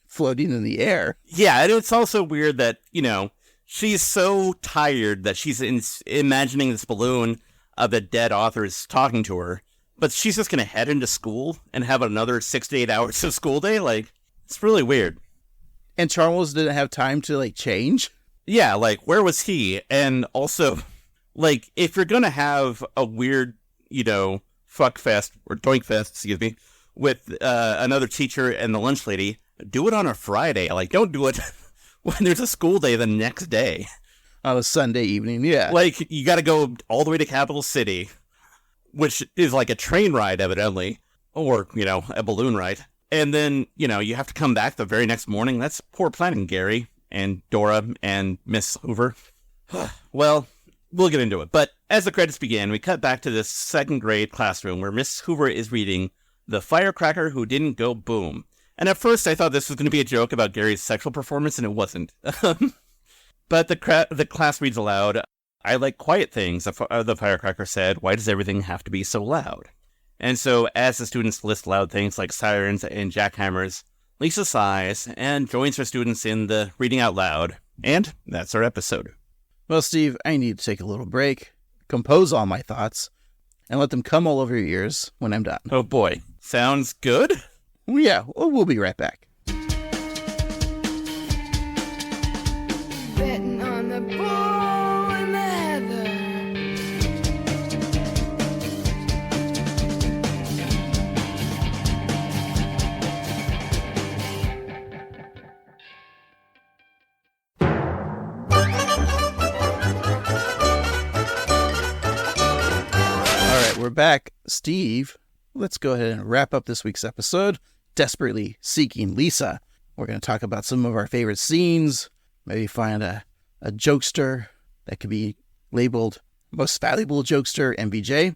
floating in the air. Yeah, and it's also weird that, you know, she's so tired that she's imagining this balloon of the dead authors talking to her, but she's just going to head into school and have another 6 to 8 hours of school day? Like, it's really weird. And Charles didn't have time to, like, change? Yeah, like, where was he? And also, like, if you're going to have a weird, you know, fuck fest, or doink fest, excuse me, with another teacher and the lunch lady, do it on a Friday. Like, don't do it when there's a school day the next day. On a Sunday evening, yeah. Like, you got to go all the way to Capital City, which is like a train ride, evidently, or, you know, a balloon ride. And then, you know, you have to come back the very next morning. That's poor planning, Gary and Dora and Miss Hoover. Well, we'll get into it. But as the credits begin, we cut back to this second grade classroom where Miss Hoover is reading The Firecracker Who Didn't Go Boom. And at first I thought this was going to be a joke about Gary's sexual performance, and it wasn't. But the class reads aloud, "I like quiet things," the firecracker said. "Why does everything have to be so loud?" And so as the students list loud things like sirens and jackhammers, Lisa sighs and joins her students in the reading out loud. And that's our episode. Well, Steve, I need to take a little break, compose all my thoughts, and let them come all over your ears when I'm done. Oh boy. Sounds good? Yeah, we'll be right back. Betting on the bull and the heather. All right, we're back. Steve, let's go ahead and wrap up this week's episode, Desperately Seeking Lisa. We're going to talk about some of our favorite scenes, maybe find a jokester that could be labeled Most Valuable Jokester, MVJ,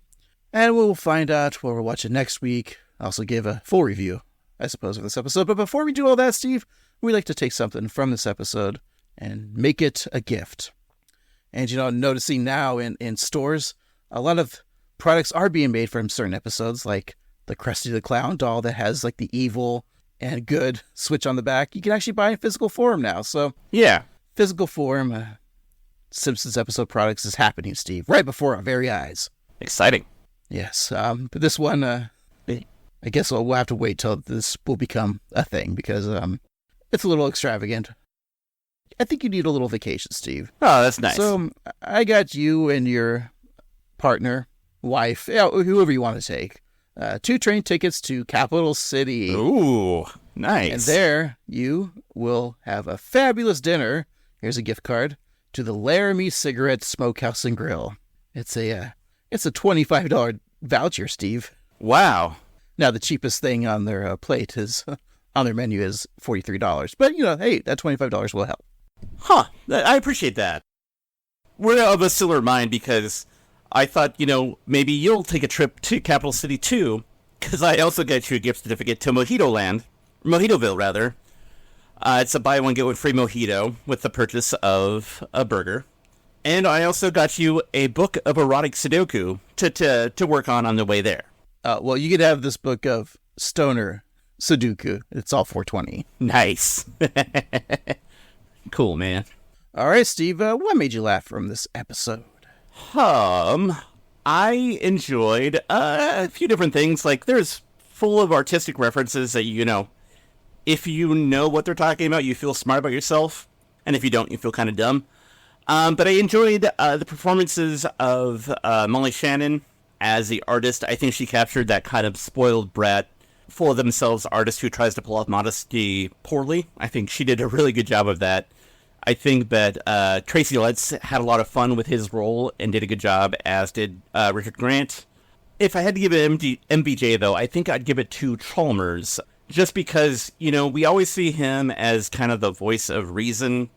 and we'll find out what we're watching next week. Also give a full review, I suppose, of this episode. But before we do all that, Steve, we like to take something from this episode and make it a gift. And, you know, noticing now in stores, a lot of products are being made from certain episodes, like the Krusty the Clown doll that has like the evil and good switch on the back. You can actually buy in physical form now. So yeah, physical form Simpsons episode products is happening, Steve, right before our very eyes. Exciting. Yes. But this one, I guess we'll have to wait till this will become a thing because it's a little extravagant. I think you need a little vacation, Steve. Oh, that's nice. So I got you and your partner, wife, whoever you want to take, 2 train tickets to Capital City. Ooh, nice. And there you will have a fabulous dinner. Here's a gift card to the Laramie Cigarette Smokehouse and Grill. It's a $25 voucher, Steve. Wow. Now the cheapest thing on their plate is on their menu is $43. But you know, hey, that $25 will help. Huh. I appreciate that. We're of a similar mind because I thought, you know, maybe you'll take a trip to Capital City too, because I also got you a gift certificate to Mojitoville, rather. It's a buy one, get one free mojito with the purchase of a burger. And I also got you a book of erotic Sudoku to work on the way there. Well, you could have this book of stoner Sudoku. It's all $4.20. Nice. Cool, man. All right, Steve, what made you laugh from this episode? I enjoyed a few different things. Like, there's full of artistic references that, you know, if you know what they're talking about, you feel smart about yourself. And if you don't, you feel kind of dumb. But I enjoyed the performances of Molly Shannon as the artist. I think she captured that kind of spoiled brat full of themselves artist who tries to pull off modesty poorly. I think she did a really good job of that. I think that Tracy Letts had a lot of fun with his role and did a good job, as did Richard Grant. If I had to give it MVJ, though, I think I'd give it to Chalmers. Just because, we always see him as kind of the voice of reason.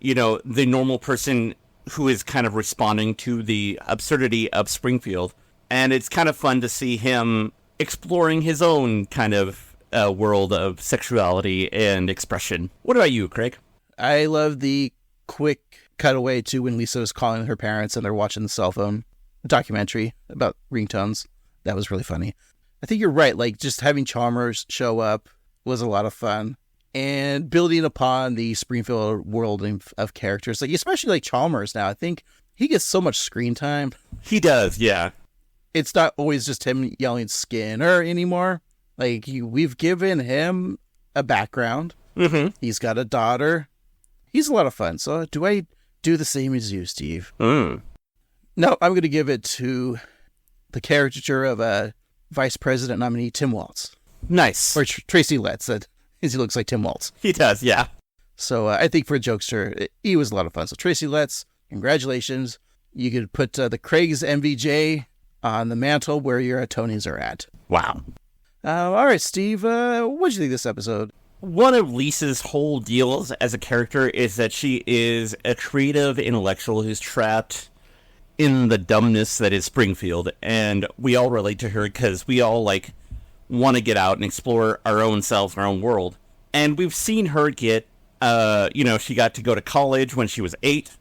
The normal person who is kind of responding to the absurdity of Springfield. And it's kind of fun to see him exploring his own kind of world of sexuality and expression. What about you, Craig? I love the quick cutaway to when Lisa was calling her parents and they're watching the cell phone documentary about ringtones. That was really funny. I think you're right. Like, just having Chalmers show up was a lot of fun. And building upon the Springfield world of characters, like especially like Chalmers now, I think he gets so much screen time. He does, yeah. It's not always just him yelling Skinner anymore. Like, we've given him a background. Mm-hmm. He's got a daughter. He's a lot of fun. So do I do the same as you, Steve? Mm. No, I'm going to give it to the caricature of Vice President nominee Tim Waltz. Nice. Or Tracy Letts. He looks like Tim Waltz. He does, yeah. So I think for a jokester, he was a lot of fun. So Tracy Letts, congratulations. You could put the Craig's MVJ on the mantle where your Tonys are at. Wow. All right, Steve, what did you think of this episode? One of Lisa's whole deals as a character is that she is a creative intellectual who's trapped in the dumbness that is Springfield, and we all relate to her because we all want to get out and explore our own selves, our own world. And we've seen her get, she got to go to college when she was 8.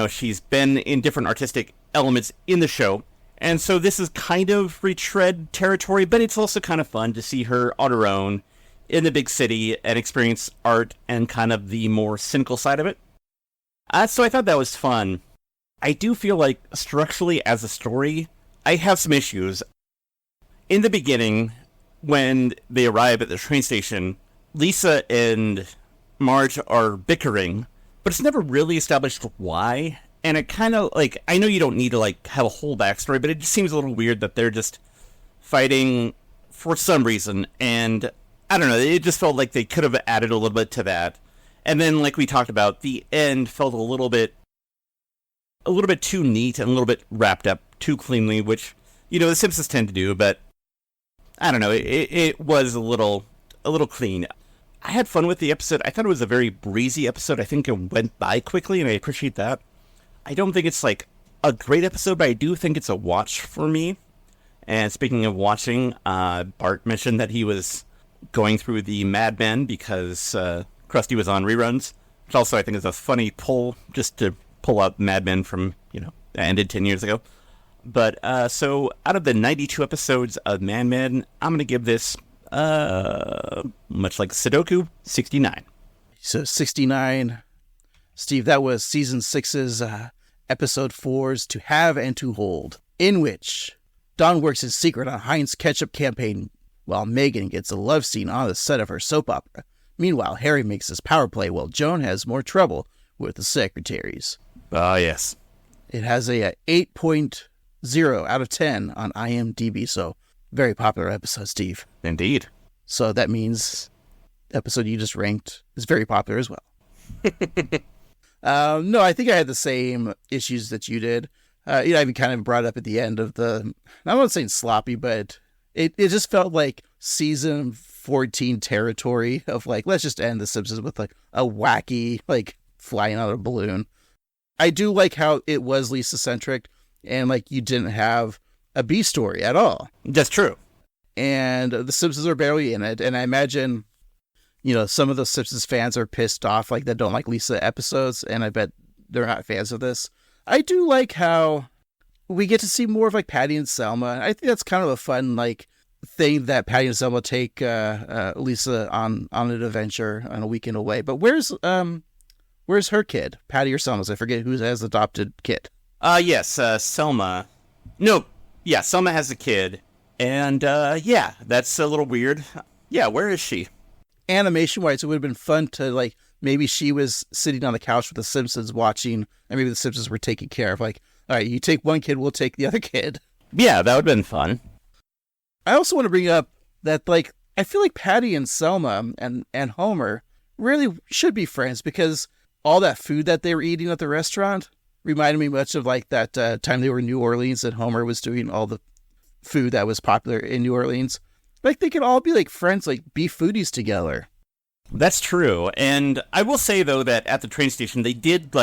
She's been in different artistic elements in the show. And so this is kind of retread territory, but it's also kind of fun to see her on her own in the big city and experience art and kind of the more cynical side of it. So I thought that was fun. I do feel like structurally as a story, I have some issues. In the beginning, when they arrive at the train station, Lisa and Marge are bickering, but it's never really established why. And it kind of, I know you don't need to, have a whole backstory, but it just seems a little weird that they're just fighting for some reason. And I don't know, it just felt like they could have added a little bit to that. And then, like we talked about, the end felt a little bit too neat and a little bit wrapped up too cleanly, which, the Simpsons tend to do, but I don't know, it was a little clean. I had fun with the episode. I thought it was a very breezy episode. I think it went by quickly, and I appreciate that. I don't think it's, a great episode, but I do think it's a watch for me. And speaking of watching, Bart mentioned that he was going through the Mad Men because Krusty was on reruns, which also I think is a funny pull, just to pull up Mad Men from, that ended 10 years ago. But, so, out of the 92 episodes of Mad Men, I'm going to give this, much like Sudoku, 69. So, 69. Steve, that was Season 6's Episode 4's To Have and To Hold, in which Don works in secret on Heinz Ketchup campaign, while Megan gets a love scene on the set of her soap opera. Meanwhile, Harry makes his power play while Joan has more trouble with the secretaries. Ah, yes. It has a 8.0 out of 10 on IMDb, so very popular episode, Steve. Indeed. So that means the episode you just ranked is very popular as well. No, I think I had the same issues that you did. I even kind of brought up at the end of I'm not saying sloppy, but it just felt like season 14 territory of let's just end The Simpsons with a wacky, flying out of a balloon. I do like how it was Lisa-centric and you didn't have a B story at all. That's true. And The Simpsons are barely in it. And I imagine, some of the Simpsons fans are pissed off, that don't like Lisa episodes. And I bet they're not fans of this. I do like how we get to see more of Patty and Selma. I think that's kind of a fun, thing that Patty and Selma take Lisa on an adventure on a weekend away. But where's her kid? Patty or Selma's? I forget who has adopted kid. Yes, Selma. No, yeah, Selma has a kid. And, yeah, that's a little weird. Yeah, where is she? Animation-wise, it would have been fun to, maybe she was sitting on the couch with the Simpsons watching, and maybe the Simpsons were taking care of, all right, you take one kid, we'll take the other kid. Yeah, that would have been fun. I also want to bring up that, like, I feel like Patty and Selma and Homer really should be friends, because all that food that they were eating at the restaurant reminded me much of, like, that time they were in New Orleans and Homer was doing all the food that was popular in New Orleans. Like, they could all be, like, friends, like, be foodies together. That's true. And I will say, though, that at the train station, they didn't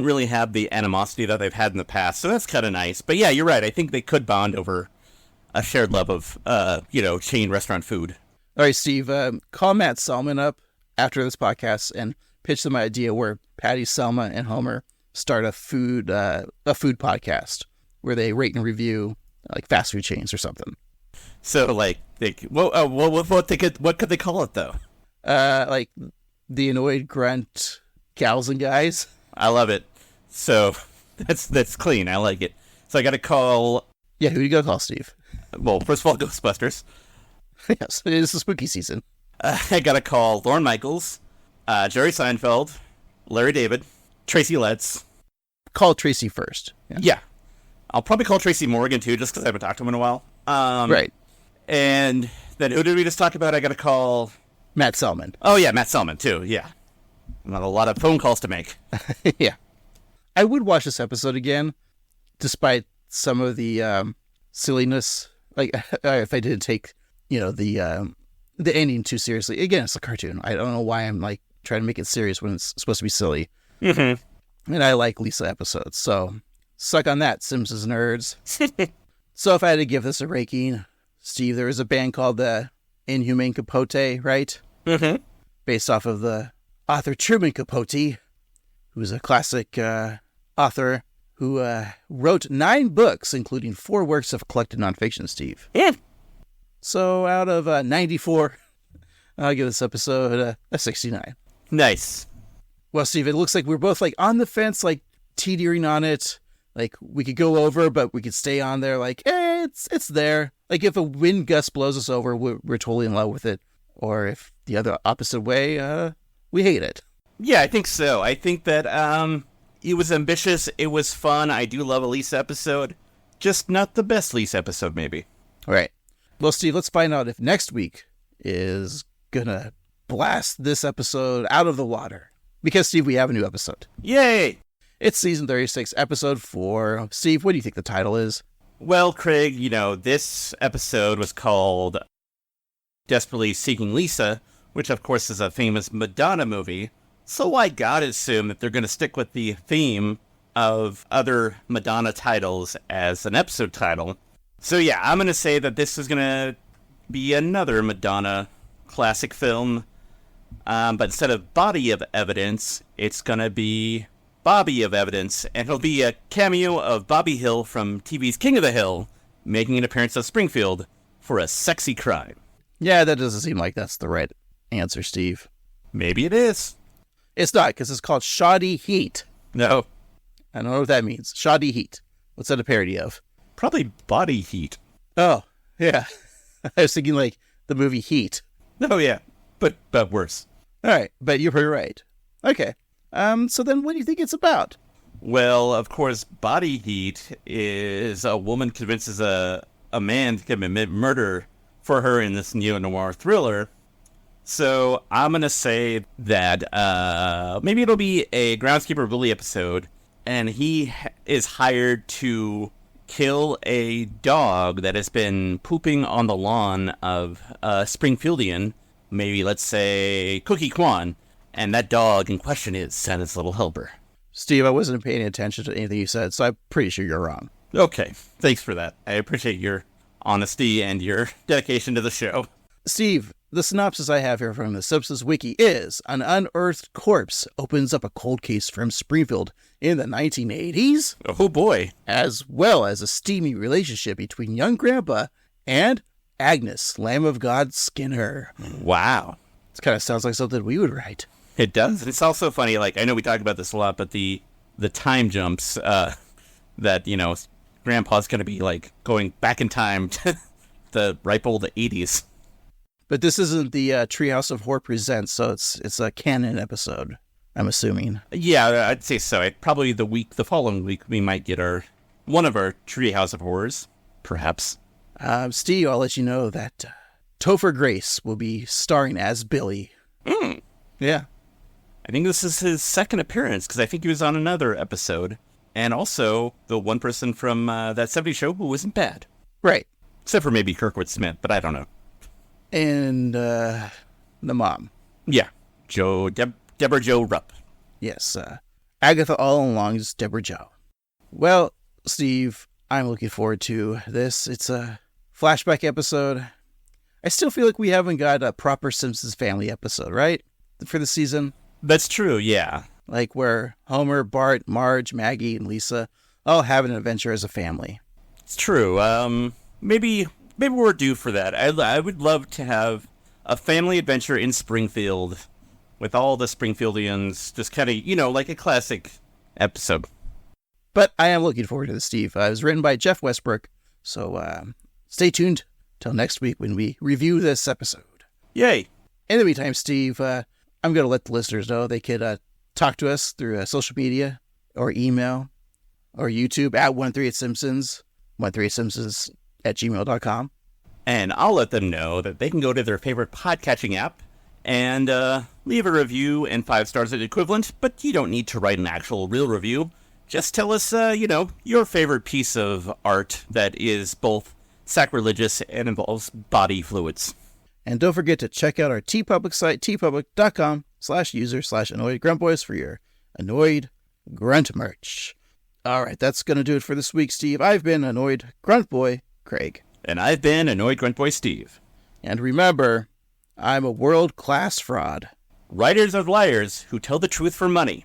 really have the animosity that they've had in the past. So that's kind of nice. But yeah, you're right. I think they could bond over a shared love of, chain restaurant food. All right, Steve, call Matt Selman up after this podcast and pitch them an idea where Patty, Selma, and Homer start a food podcast where they rate and review, like, fast food chains or something. So, like, what could they call it, though? Like, the annoyed grunt gals and guys. I love it. So that's clean. I like it. So I got to call. Yeah, who do you got to call, Steve? Well, first of all, Ghostbusters. Yes, it is the spooky season. I got to call Lorne Michaels, Jerry Seinfeld, Larry David, Tracy Letts. Call Tracy first. Yeah. I'll probably call Tracy Morgan, too, just because I haven't talked to him in a while. Right. And then who did we just talk about? I got to call... Matt Selman. Oh, yeah, Matt Selman, too. Yeah. Not a lot of phone calls to make. Yeah. I would watch this episode again, despite some of the silliness. Like, if I didn't take, the ending too seriously. Again, it's a cartoon. I don't know why I'm, like, trying to make it serious when it's supposed to be silly. Mm-hmm. And I like Lisa episodes, so suck on that, Simpsons nerds. So if I had to give this a ranking, Steve, there is a band called the Inhumane Capote, right? Mm-hmm. Based off of the author Truman Capote, who's a classic author who wrote 9 books, including 4 works of collected nonfiction, Steve. Yeah. So out of 94, I'll give this episode a 69. Nice. Well, Steve, it looks like we're both, like, on the fence, like, teetering on it. Like, we could go over, but we could stay on there. Like, it's there. Like, if a wind gust blows us over, we're totally in love with it. Or if the other opposite way, we hate it. Yeah, I think so. I think that it was ambitious. It was fun. I do love a Lisa episode. Just not the best Lisa episode, maybe. All right. Well, Steve, let's find out if next week is going to blast this episode out of the water. Because, Steve, we have a new episode. Yay! It's season 36, episode 4. Steve, what do you think the title is? Well, Craig, this episode was called Desperately Seeking Lisa, which, of course, is a famous Madonna movie. So I gotta assume that they're going to stick with the theme of other Madonna titles as an episode title. So yeah, I'm going to say that this is going to be another Madonna classic film. But instead of Body of Evidence, it's going to be Bobby of Evidence, and it'll be a cameo of Bobby Hill from TV's King of the Hill, making an appearance at Springfield for a sexy crime. Yeah, that doesn't seem like that's the right answer, Steve. Maybe it is. It's not, because it's called Shoddy Heat. No. I don't know what that means. Shoddy Heat. What's that a parody of? Probably Body Heat. Oh, yeah. I was thinking, like, the movie Heat. Oh, yeah. But worse. All right, but you were right. Okay. So then what do you think it's about? Well, of course, Body Heat is a woman convinces a man to commit murder for her in this neo-noir thriller. So I'm going to say that maybe it'll be a Groundskeeper Willie episode, and he is hired to kill a dog that has been pooping on the lawn of Springfieldian, maybe let's say Cookie Kwan. And that dog in question is Santa's little helper. Steve, I wasn't paying attention to anything you said, so I'm pretty sure you're wrong. Okay, thanks for that. I appreciate your honesty and your dedication to the show. Steve, the synopsis I have here from the Simpsons Wiki is: an unearthed corpse opens up a cold case from Springfield in the 1980s. Oh boy. As well as a steamy relationship between young Grandpa and Agnes, Lamb of God Skinner. Wow. This kind of sounds like something we would write. It does. It's also funny, like, I know we talk about this a lot, but the time jumps that, Grandpa's going to be, like, going back in time to the ripe old 80s. But this isn't the Treehouse of Horror Presents, so it's a canon episode, I'm assuming. Yeah, I'd say so. Probably the following week, we might get one of our Treehouse of Horrors, perhaps. Steve, I'll let you know that Topher Grace will be starring as Billy. Yeah. I think this is his second appearance, because I think he was on another episode. And also, the one person from that 70s show who wasn't bad. Right. Except for maybe Kirkwood Smith, but I don't know. And the mom. Yeah. Deborah Jo Rupp. Yes. Agatha all along is Deborah Jo. Well, Steve, I'm looking forward to this. It's a flashback episode. I still feel like we haven't got a proper Simpsons family episode, right? For the season. That's true, yeah. Like where Homer, Bart, Marge, Maggie, and Lisa all have an adventure as a family. It's true. Maybe we're due for that. I would love to have a family adventure in Springfield with all the Springfieldians, just kind of, like a classic episode. But I am looking forward to this, Steve. It was written by Jeff Westbrook, so stay tuned till next week when we review this episode. Yay! In the meantime, Steve, I'm going to let the listeners know they could talk to us through social media or email or YouTube at 138Simpsons, 138Simpsons@gmail.com. And I'll let them know that they can go to their favorite podcatching app and leave a review and 5 stars at equivalent, but you don't need to write an actual real review. Just tell us, your favorite piece of art that is both sacrilegious and involves body fluids. And don't forget to check out our TeePublic site, tpublic.com/user/AnnoyedGruntBoys for your Annoyed Grunt merch. All right, that's going to do it for this week, Steve. I've been Annoyed Grunt Boy, Craig. And I've been Annoyed Grunt Boy, Steve. And remember, I'm a world-class fraud. Writers are liars who tell the truth for money.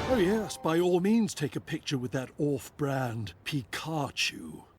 Oh yes, by all means take a picture with that off-brand Pikachu.